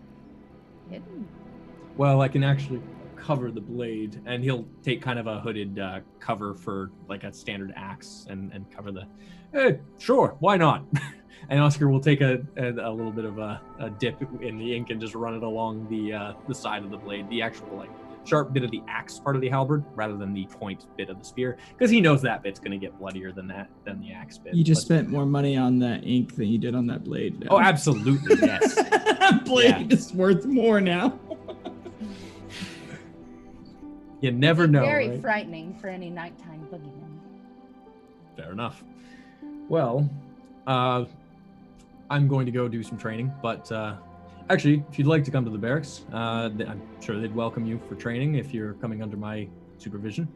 hidden.
Well, I can actually cover the blade, and he'll take kind of a hooded cover for like a standard axe and cover the... sure, why not? And Oscar will take a little bit of a dip in the ink and just run it along the side of the blade, the actual like sharp bit of the axe part of the halberd, rather than the point bit of the spear, because he knows that bit's going to get bloodier than the axe bit.
You just spent more money on that ink than you did on that blade. Now.
Oh, absolutely, yes.
Blade is worth more now.
You never know.
Very
right?
frightening for any nighttime boogeyman.
Fair enough. Well, I'm going to go do some training, but actually, if you'd like to come to the barracks, I'm sure they'd welcome you for training if you're coming under my supervision.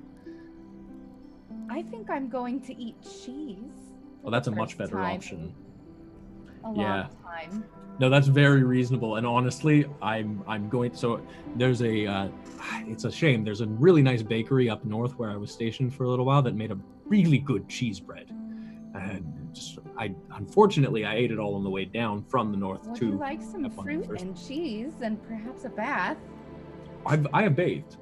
I think I'm going to eat cheese.
Well, that's a much better option.
A
Yeah.
long time.
No, that's very reasonable. And honestly, I'm going. So there's it's a shame. There's a really nice bakery up north where I was stationed for a little while that made a really good cheese bread. And unfortunately, I ate it all on the way down from the north
Would
to.
you like some
have fun
fruit
first.
and cheese and perhaps a bath?
I have bathed.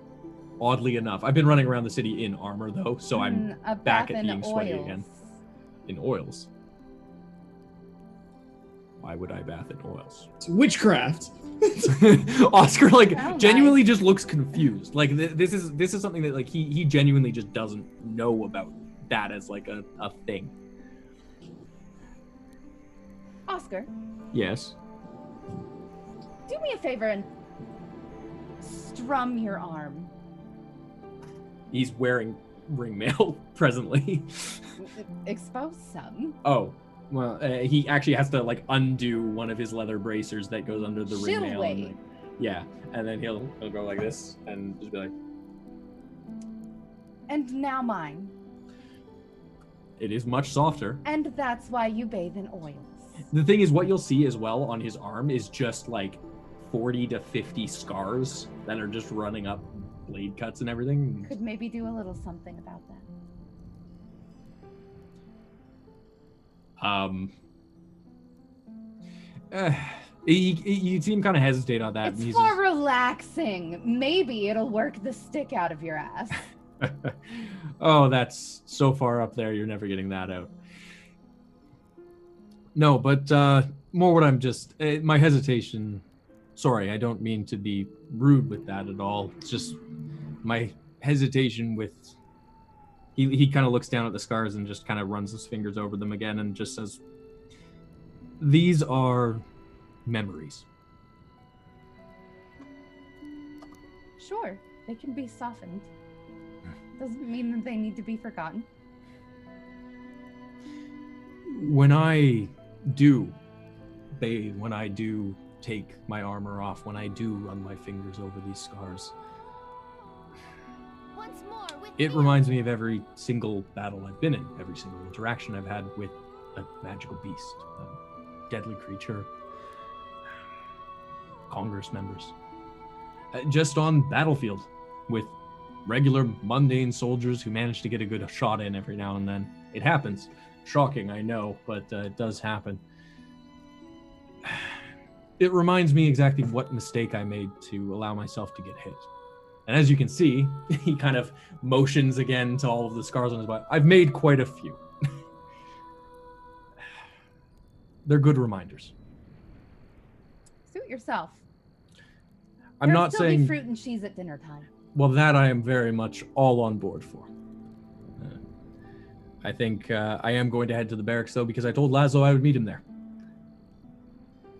Oddly enough, I've been running around the city in armor though, so I'm
A
back
bath
at
in
being sweaty
oils.
again. In oils. Why would I bath in oils?
It's witchcraft.
Oscar
Oh,
genuinely just looks confused. Like this is something that like he genuinely just doesn't know about that as like a thing.
Oscar,
Yes.
do me a favor and strum your arm.
He's wearing ringmail presently.
Expose some.
Oh, well, he actually has to like undo one of his leather bracers that goes under the
She'll
ringmail.
wait.
Yeah, and then he'll go like this and just be like,
And now mine.
it is much softer.
And that's why you bathe in oils.
The thing is, what you'll see as well on his arm is just like 40 to 50 scars that are just running up blade cuts and everything.
Could maybe do a little something about that.
You seem kind of hesitate on that.
It's
He's
for relaxing. Maybe it'll work the stick out of your ass.
Oh, that's so far up there, you're never getting that out. No, but more what I'm just... my hesitation... Sorry, I don't mean to be rude with that at all. It's just my hesitation with... He kind of looks down at the scars and just kind of runs his fingers over them again and just says, these are memories.
Sure, they can be softened. Doesn't mean that they need to be forgotten.
When I do bathe, when I do take my armor off, when I do run my fingers over these scars,
Once more with
it
me.
reminds me of every single battle I've been in, every single interaction I've had with a magical beast, a deadly creature, Congress members. Just on battlefield with regular mundane soldiers who manage to get a good shot in every now and then. It happens. Shocking, I know, but it does happen. It reminds me exactly what mistake I made to allow myself to get hit. And as you can see, he kind of motions again to all of the scars on his body. I've made quite a few. They're good reminders.
Suit yourself.
I'm
There'll
not
still
saying...
be fruit and cheese at dinner time.
Well, that I am very much all on board for. I think I am going to head to the barracks, though, because I told Laszlo I would meet him there.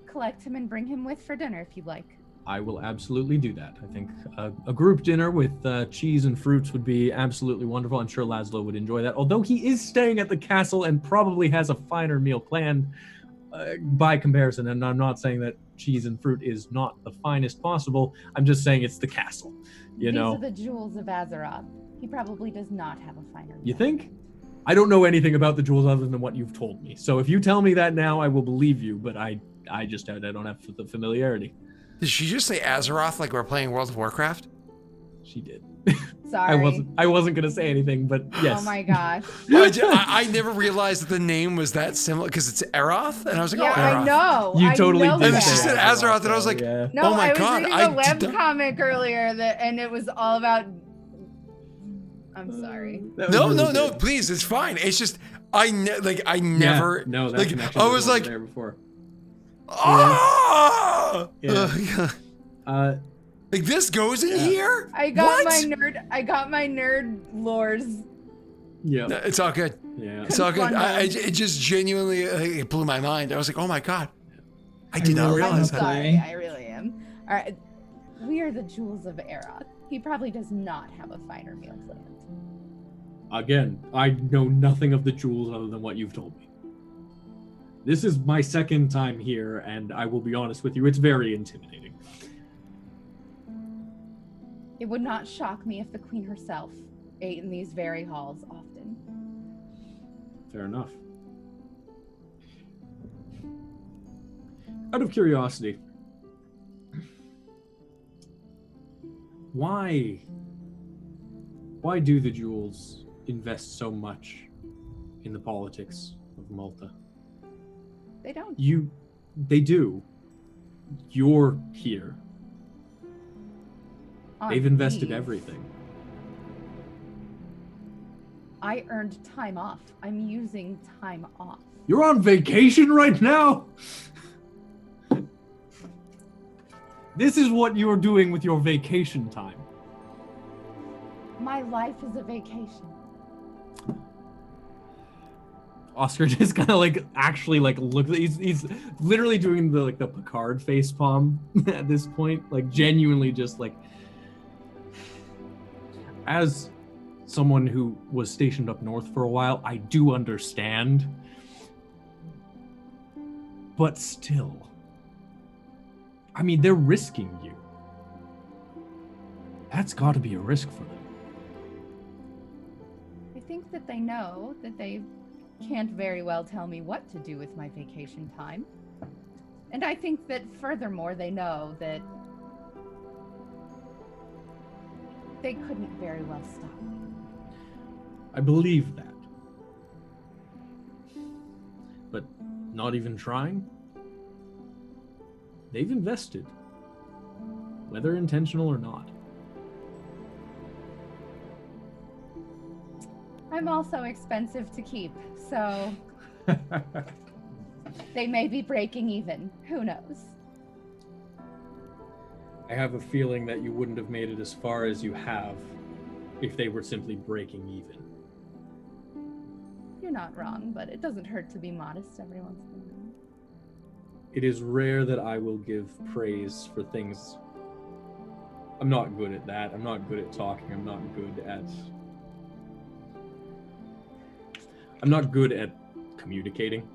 Collect him and bring him with for dinner if you'd like.
I will absolutely do that. I think a group dinner with cheese and fruits would be absolutely wonderful. I'm sure Laszlo would enjoy that, although he is staying at the castle and probably has a finer meal planned by comparison. And I'm not saying that cheese and fruit is not the finest possible. I'm just saying it's the castle, you know.
These are the jewels of Azeroth. He probably does not have a finer
You
meal.
think? I don't know anything about the jewels other than what you've told me. So if you tell me that now, I will believe you, but I don't have the familiarity.
Did she just say Azeroth like we're playing World of Warcraft?
She did.
Sorry.
I wasn't gonna say anything, but yes.
Oh my gosh.
I never realized that the name was that similar because it's Eroth, and I was like,
Yeah,
oh, Eroth.
I know.
You
I
totally
know
did.
And
that.
she said Azeroth, and I was like,
yeah.
No,
oh my
I was
God,
reading
I
a
did not-
webcomic earlier and it was all about. I'm sorry.
That was
no,
really
no,
good.
please, it's fine. It's just I never.
Yeah, no, that
like
connection
I was
wasn't
like,
there before.
ah,
Yeah.
like this goes in here.
I got
What?
my nerd lores.
Yeah.
No, it's all good.
Yeah.
It's all good.
Fun
It just genuinely it blew my mind. I was like, oh my God, I did not
really
realize
I'm
that.
sorry, I really am. All right, we are the jewels of Erōth. He probably does not have a finer meal planned.
Again, I know nothing of the jewels other than what you've told me. This is my second time here, and I will be honest with you, it's very intimidating.
It would not shock me if the queen herself ate in these very halls often.
Fair enough. Out of curiosity, why do the jewels invest so much in the politics of Malta?
They don't.
They do. You're here. They've invested
leave.
everything.
I earned time off. I'm using time off.
You're on vacation right now? This is what you're doing with your vacation time.
My life is a vacation.
Oscar just kind of like actually like look. He's literally doing the like the Picard face palm at this point, like genuinely just like. As someone who was stationed up north for a while, I do understand. But still, I mean, they're risking you. That's got to be a risk for them.
I think that they know that they can't very well tell me what to do with my vacation time. And I think that furthermore, they know that they couldn't very well stop me.
I believe that. But not even trying? They've invested. Whether intentional or not.
I'm also expensive to keep, so they may be breaking even. Who knows?
I have a feeling that you wouldn't have made it as far as you have if they were simply breaking even.
You're not wrong, but it doesn't hurt to be modest every once in a while.
It is rare that I will give praise for things. I'm not good at that. I'm not good at talking. I'm not good at communicating.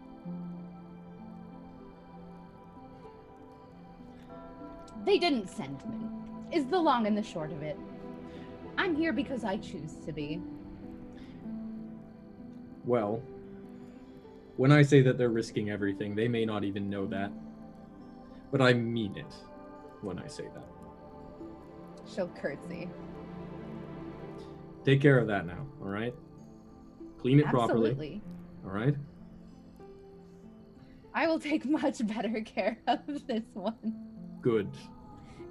They didn't send me, is the long and the short of it. I'm here because I choose to be.
Well, when I say that they're risking everything, they may not even know that. But I mean it when I say that.
She'll curtsy.
Take care of that now, all right? Clean it properly.
Absolutely.
All right?
I will take much better care of this one.
Good.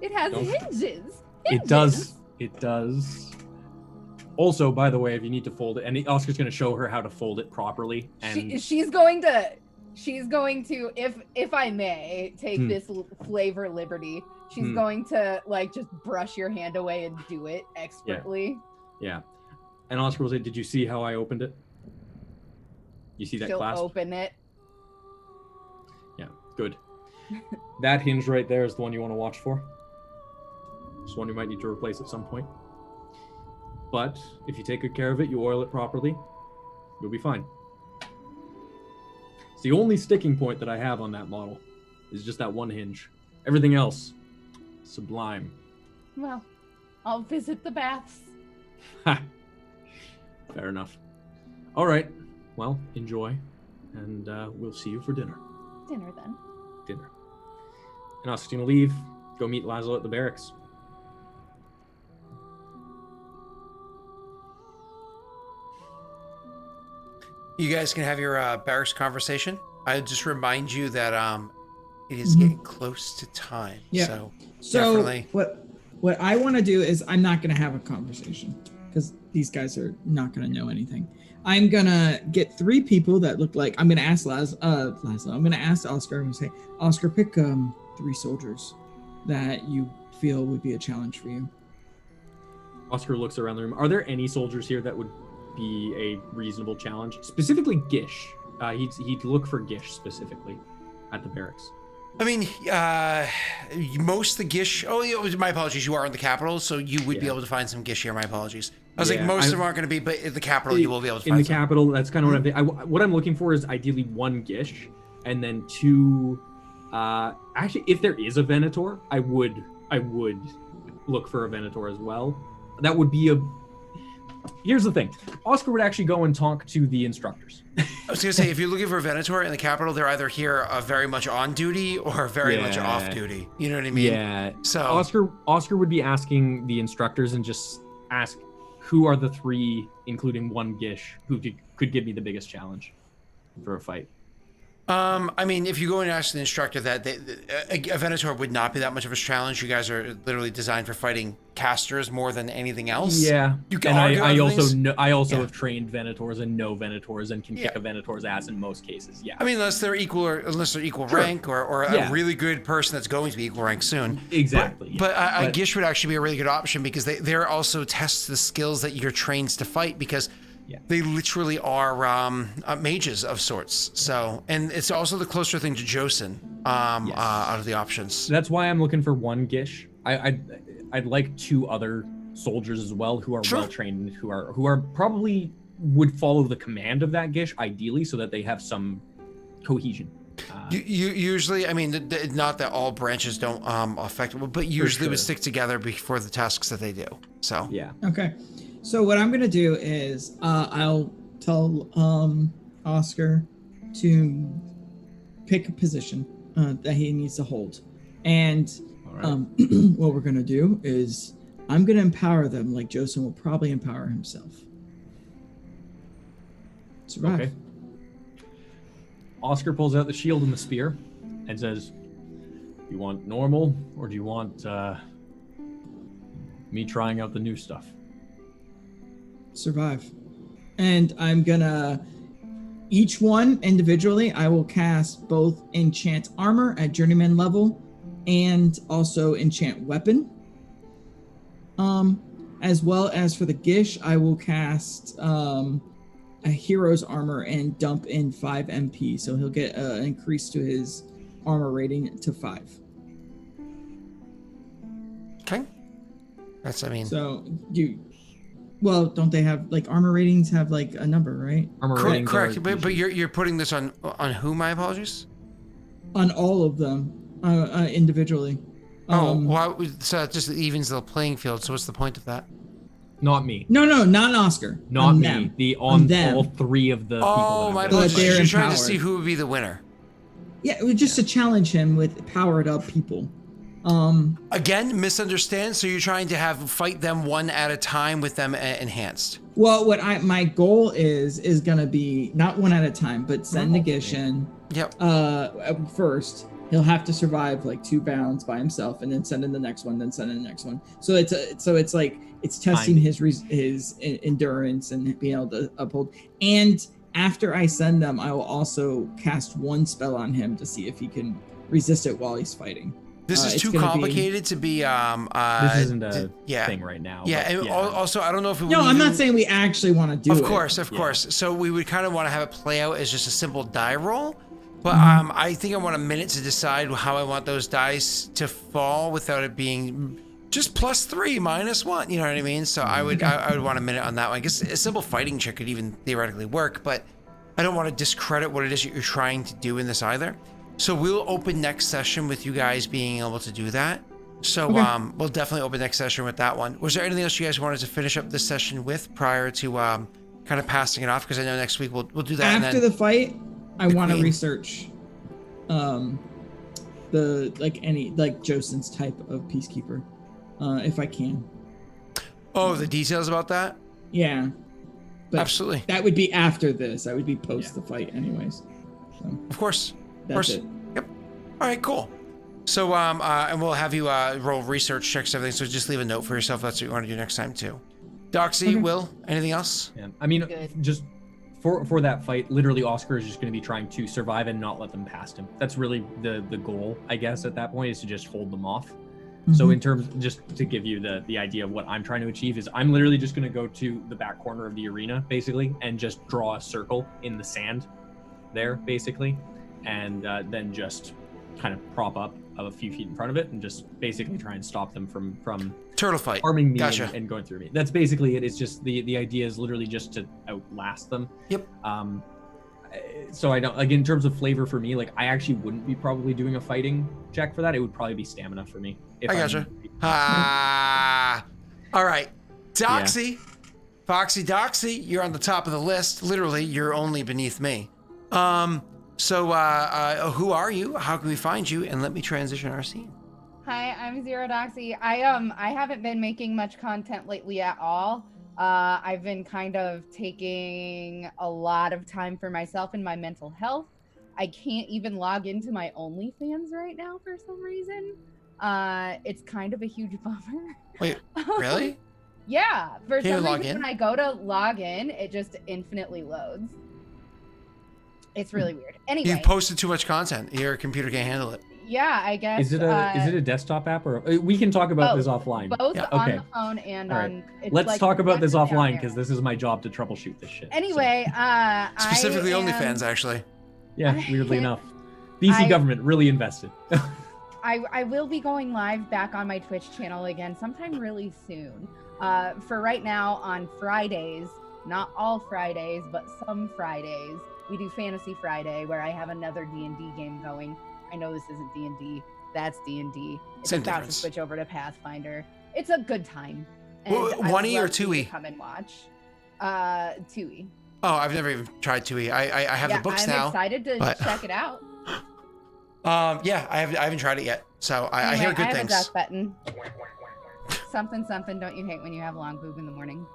It has
Don't-
hinges.
It does. It does. Also, by the way, if you need to fold it, and Oscar's going to show her how to fold it properly. And
She's going to, if I may, take this flavor liberty. She's going to like just brush your hand away and do it expertly.
Yeah. And Oscar will say, "Did you see how I opened it? You see that
She'll
clasp?
open it.
Yeah, good. That hinge right there is the one you want to watch for. It's one you might need to replace at some point. But if you take good care of it, you oil it properly, you'll be fine. It's the only sticking point that I have on that model is just that one hinge. Everything else, sublime.
Well, I'll visit the baths.
Ha! Fair enough. All right. Well, enjoy, and we'll see you for dinner.
Dinner then.
Dinner. And Oscar's gonna leave, go meet Laszlo at the barracks.
You guys can have your barracks conversation. I just remind you that it is getting close to time.
Yeah.
So definitely.
What I want to do is I'm not going to have a conversation because these guys are not going to know anything. I'm going to get 3 people that look like, I'm going to ask Laszlo. I'm going to ask Oscar. I'm going to say, Oscar, pick 3 soldiers that you feel would be a challenge for you.
Oscar looks around the room. Are there any soldiers here that would be a reasonable challenge? Specifically Gish. He'd look for Gish specifically at the barracks.
I mean, most of the Gish. Oh, yeah, my apologies. You are in the capital, so you would be able to find some Gish here. My apologies. I was like, most of them aren't going to be, but in the capital, you will be able to find
in the
some.
capital. That's kind of what I'm thinking. What I'm looking for is ideally 1 Gish, and then 2. Actually, if there is a Venator, I would look for a Venator as well. That would be a. Here's the thing. Oscar would actually go and talk to the instructors.
I was going to say, if you're looking for a Venator in the capital, they're either here very much on duty or very much off duty. You know what I mean?
Yeah.
So
Oscar would be asking the instructors and just ask who are the 3, including 1 Gish, who could give me the biggest challenge for a fight.
I mean, if you go and ask the instructor that a Venator would not be that much of a challenge. You guys are literally designed for fighting casters more than anything else.
Yeah,
you can.
And I also
Yeah.
have trained Venators and know Venators and can kick a Venator's ass in most cases. Yeah.
I mean, unless they're equal rank or a really good person that's going to be equal rank soon.
Exactly.
But Gish would actually be a really good option because they're also test the skills that you're trained to fight because They literally are mages of sorts. So, and it's also the closer thing to Josin out of the options.
That's why I'm looking for one Gish. I'd like 2 other soldiers as well who are well trained, who are probably would follow the command of that Gish ideally, so that they have some cohesion.
You usually, I mean, not that all branches don't affect it, but usually would stick together before the tasks that they do. So
yeah.
Okay. So what I'm gonna do is I'll tell Oscar to pick a position that he needs to hold, and what we're gonna do is I'm gonna empower them like Josin will probably empower himself. Survive.
Okay. Oscar pulls out the shield and the spear and says, "You want normal, or do you want me trying out the new stuff?"
Survive. And I'm gonna each one individually I will cast both enchant armor at journeyman level and also enchant weapon, as well as for the Gish I will cast a hero's armor and dump in 5 MP, so he'll get an increase to his armor rating to 5.
okay, that's
so don't they have like armor ratings have like a number, right?
Armor ratings
correct. But you're putting this on who? My apologies.
On all of them, individually.
So that just evens the playing field. So what's the point of that?
Not me.
No, not Oscar.
Not
on
me.
Them.
On
them.
all 3 of the people.
Oh, my
apologies.
apologies. You're trying to
empowered.
see who would be the winner.
Yeah, it was just to challenge him with powered up people.
Again, misunderstand. So you're trying to fight them one at a time with them enhanced.
Well, my goal is gonna be not one at a time, but send Nagish in.
Yep.
First, he'll have to survive like 2 bounds by himself, and then send in the next one, then send in the next one. So it's like it's testing his endurance and being able to uphold. And after I send them, I will also cast 1 spell on him to see if he can resist it while he's fighting.
This is too complicated to be.
This isn't a thing right now.
Yeah, and also I don't know if it would.
No, I'm not saying we actually want to do it.
Of course. So we would kind of want to have it play out as just a simple die roll. But I think I want a minute to decide how I want those dice to fall without it being just +3, -1. You know what I mean? So I would want a minute on that one. I guess a simple fighting check could even theoretically work, but I don't want to discredit what it is that you're trying to do in this either. So we'll open next session with you guys being able to do that. So we'll definitely open next session with that one. Was there anything else you guys wanted to finish up this session with prior to kind of passing it off? Because I know next week we'll do that.
After the fight, I want to research the Josin's type of peacekeeper, if I can.
Oh, the details about that?
Yeah. But
absolutely.
That would be after this. I would be post the fight anyways. So,
of course.
That's it.
Yep. All right, cool. So, and we'll have you roll research checks, everything. So just leave a note for yourself. That's what you want to do next time too. Doxy, Will, anything else?
Yeah. I mean, just for that fight, literally Oscar is just going to be trying to survive and not let them past him. That's really the goal, I guess, at that point, is to just hold them off. So in terms, just to give you the idea of what I'm trying to achieve, is I'm literally just going to go to the back corner of the arena, basically, and just draw a circle in the sand there, basically. And then just kind of prop up a few feet in front of it and just basically try and stop them from
turtle fight
harming me and going through me. That's basically it. It's just the idea is literally just to outlast them.
Yep.
So I don't, like, in terms of flavor for me, like, I actually wouldn't be probably doing a fighting check for that. It would probably be stamina for me.
I gotcha. All right, Doxy, Foxy Doxy, you're on the top of the list. Literally, you're only beneath me. So who are you? How can we find you? And let me transition our scene.
Hi, I'm Zero Doxy. I haven't been making much content lately at all. I've been kind of taking a lot of time for myself and my mental health. I can't even log into my OnlyFans right now for some reason. It's kind of a huge bummer.
Wait, really?
Yeah, for
Can
some
you log
reason
in?
when I go to log in, it just infinitely loads. It's really weird. Anyway.
You posted too much content. Your computer can't handle it.
Yeah, I guess.
Is it a desktop app or we can talk about this offline?
Both
Yeah.
on
Okay.
the phone and
All right.
on. It's
Let's
like
talk about this
directly on
offline
there.
because this is my job to troubleshoot this shit.
Anyway,
Specifically
I am,
OnlyFans, actually.
Yeah,
I-
weirdly enough. BC government really invested.
I will be going live back on my Twitch channel again sometime really soon. For right now, on Fridays, not all Fridays, but some Fridays, we do Fantasy Friday, where I have another D&D game going. I know this isn't D&D. That's D&D. It's
Same
about to
difference.
switch over to Pathfinder. It's a good time. And
Well,
I would
1E or
love for you to
2E?
Come and watch. 2E.
Oh, I've never even tried 2E. I have the books
I'm
now.
excited to
but-
check it out.
Yeah, I haven't tried it yet. So I hear good
I have
things.
a duck button. Something, something. Don't you hate when you have long boob in the morning?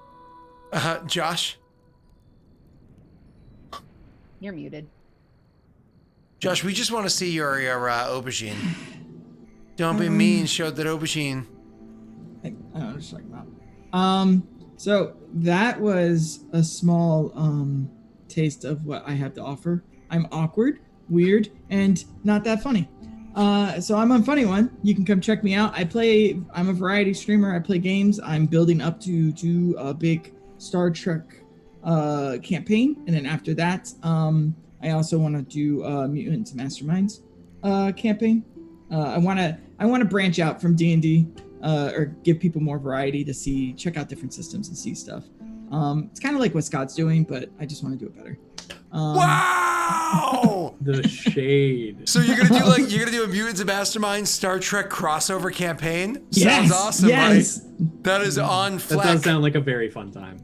Josh?
You're muted.
Josh, we just want to see your aubergine. Don't be mean, show that aubergine.
I don't know what you're talking about. So that was a small taste of what I have to offer. I'm awkward, weird, and not that funny. So I'm on Funny One. You can come check me out. I'm a variety streamer. I play games. I'm building up to do a big Star Trek campaign, and then after that, I also want to do Mutants Masterminds campaign. I want to branch out from D&D or give people more variety to check out different systems and see stuff. It's kind of like what Scott's doing, but I just want to do it better.
Wow!
The shade.
So you're gonna do a Mutants and Mastermind Star Trek crossover campaign?
Yes,
Sounds awesome,
yes.
buddy. That is on
That
fleck.
does sound like a very fun time.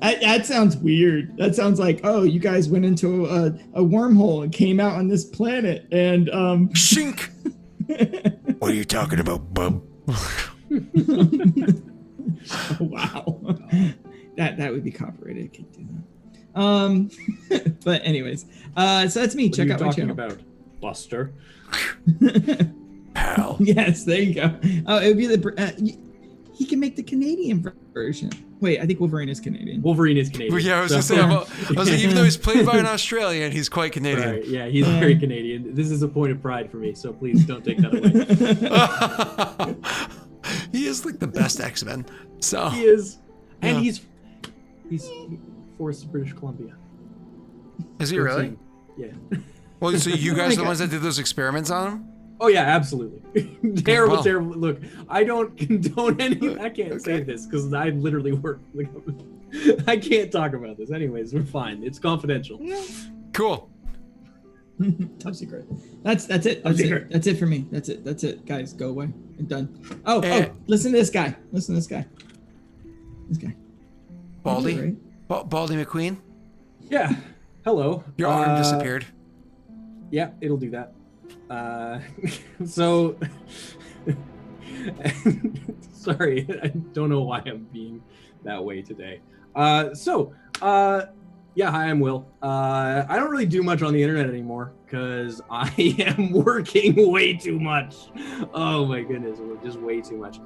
That sounds weird. That sounds like, oh, you guys went into a wormhole and came out on this planet, and
Shink! What are you talking about, bub?
wow, that would be copyrighted. I can't do that. But anyways, so that's me.
What
Check
are you
out my
talking
channel.
about, Buster?
Pal.
Yes, there you go. Oh, it would be he can make the Canadian version. Wait, I think Wolverine is Canadian.
Wolverine is Canadian.
Yeah, I was
so-
gonna say, I was like, even though he's played by an Australian, he's quite Canadian.
Right, yeah, he's very Canadian. This is a point of pride for me, so please don't take that away.
He is like the best X-Men. So
He is, and
Yeah.
he's Forest of British Columbia.
is he really?
Yeah.
Well, so you guys are the
God.
ones that did those experiments on him?
Oh yeah, absolutely. Terrible,
well.
terrible. Look, I don't condone any. I can't say
Okay.
this because I literally work. I can't talk about this. Anyways, we're fine. It's confidential.
Cool.
Top secret. That's it. That's
secret.
it. That's it for me. That's it. Guys, go away. I'm done. Oh,
Eh.
listen to this guy. This guy.
Baldy?
Right?
Baldy McQueen?
Yeah. Hello.
Your arm disappeared.
Yeah, it'll do that. So, sorry, I don't know why I'm being that way today. Yeah, hi, I'm Will. I don't really do much on the internet anymore because I am working way too much. Oh my goodness, just way too much.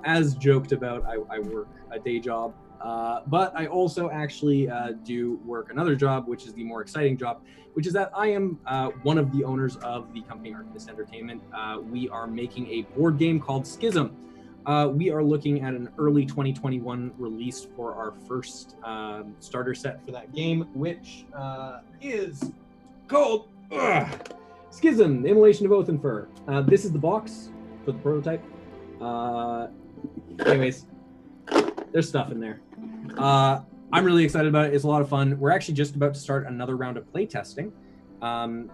As joked about, I work a day job, but I also actually do work another job, which is the more exciting job, which is that I am one of the owners of the company Arcanist Entertainment. We are making a board game called Schism. We are looking at an early 2021 release for our first starter set for that game, which is called Schism, the Immolation of Oath and Fur. This is the box for the prototype. Anyways, there's stuff in there. I'm really excited about it. It's a lot of fun. We're actually just about to start another round of playtesting.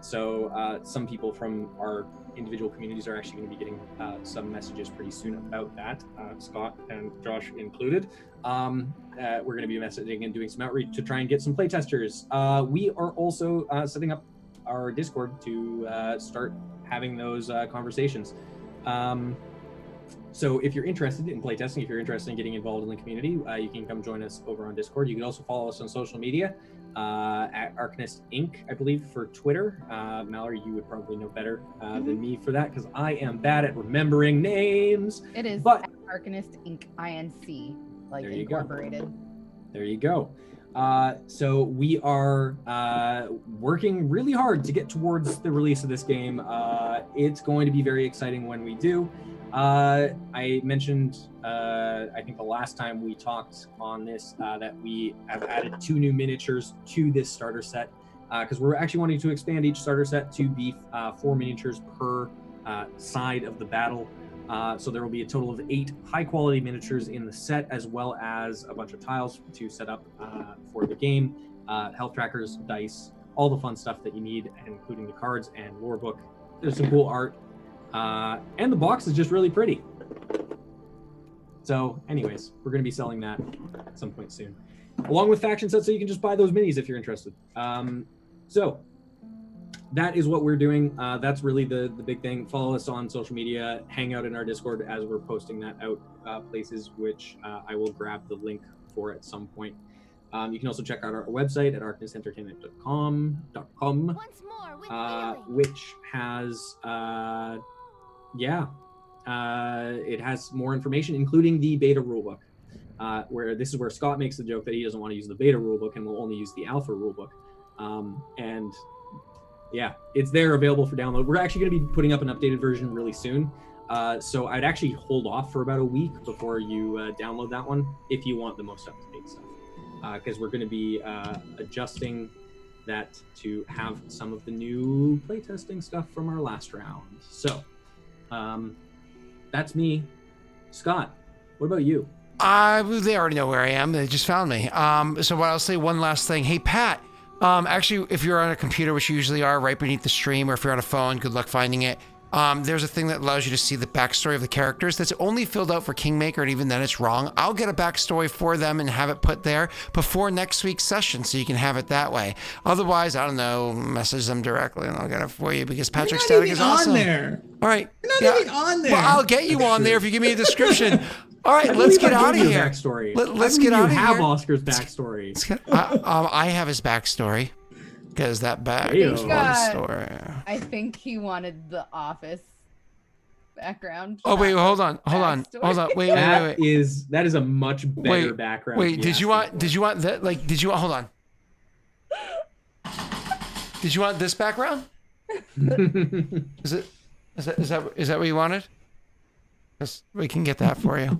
So some people from our individual communities are actually going to be getting some messages pretty soon about that, Scott and Josh included. We're going to be messaging and doing some outreach to try and get some playtesters. We are also setting up our Discord to start having those conversations. So if you're interested in playtesting, if you're interested in getting involved in the community, you can come join us over on Discord. You can also follow us on social media at Arcanist Inc., I believe, for Twitter. Mallory, you would probably know better than me for that because I am bad at remembering names.
It is
But-
Arcanist Inc. INC, like
There you go.
incorporated.
There you go.
So we are working really hard to get towards the release of this game. It's going to be very exciting when we do. I mentioned, I think the last time we talked on this, that we have added 2 new miniatures to this starter set, because we're actually wanting to expand each starter set to be 4 miniatures per side of the battle. So there will be a total of 8 high-quality miniatures in the set, as well as a bunch of tiles to set up for the game, health trackers, dice, all the fun stuff that you need, including the cards and lore book. There's some cool art. And the box is just really pretty. So anyways, we're going to be selling that at some point soon, along with faction sets, so you can just buy those minis if you're interested. So that is what we're doing. That's really the big thing. Follow us on social media, hang out in our Discord as we're posting that out places, which I will grab the link for at some point. You can also check out our website at arcnesentertainment.com,
Once more with
which has it has more information, including the beta rulebook, where this is where Scott makes the joke that he doesn't want to use the beta rulebook and will only use the alpha rulebook. And yeah, it's there available for download. We're actually going to be putting up an updated version really soon. So I'd actually hold off for about a week before you download that one if you want the most up-to-date stuff. Because we're going to be adjusting that to have some of the new playtesting stuff from our last round. So that's me. Scott, what about you?
They already know where I am. They just found me. So what I'll say one last thing. Hey, Pat, actually, if you're on a computer, which you usually are right beneath the stream, or if you're on a phone, good luck finding it. There's a thing that allows you to see the backstory of the characters that's only filled out for Kingmaker, and even then it's wrong. I'll get a backstory for them and have it put there before next week's session, so you can have it that way. Otherwise, I don't know, message them directly and I'll get it for you, because Patrick Static is awesome.
on there.
All right.
You're not even on there.
Well, I'll get you on there if you give me a description. All right, let's get out of here. Let's get out of here.
You have Oscar's backstory.
I have his backstory. Because that bag is one story.
I think he wanted the Office background.
Oh wait, hold on. Wait.
That is a much better background.
Wait, did you want that? Like, did you want? Hold on. Did you want this background? Is that what you wanted? We can get that for you.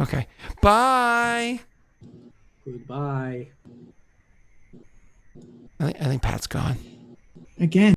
Okay. Bye.
Goodbye.
I think Pat's gone.
Again.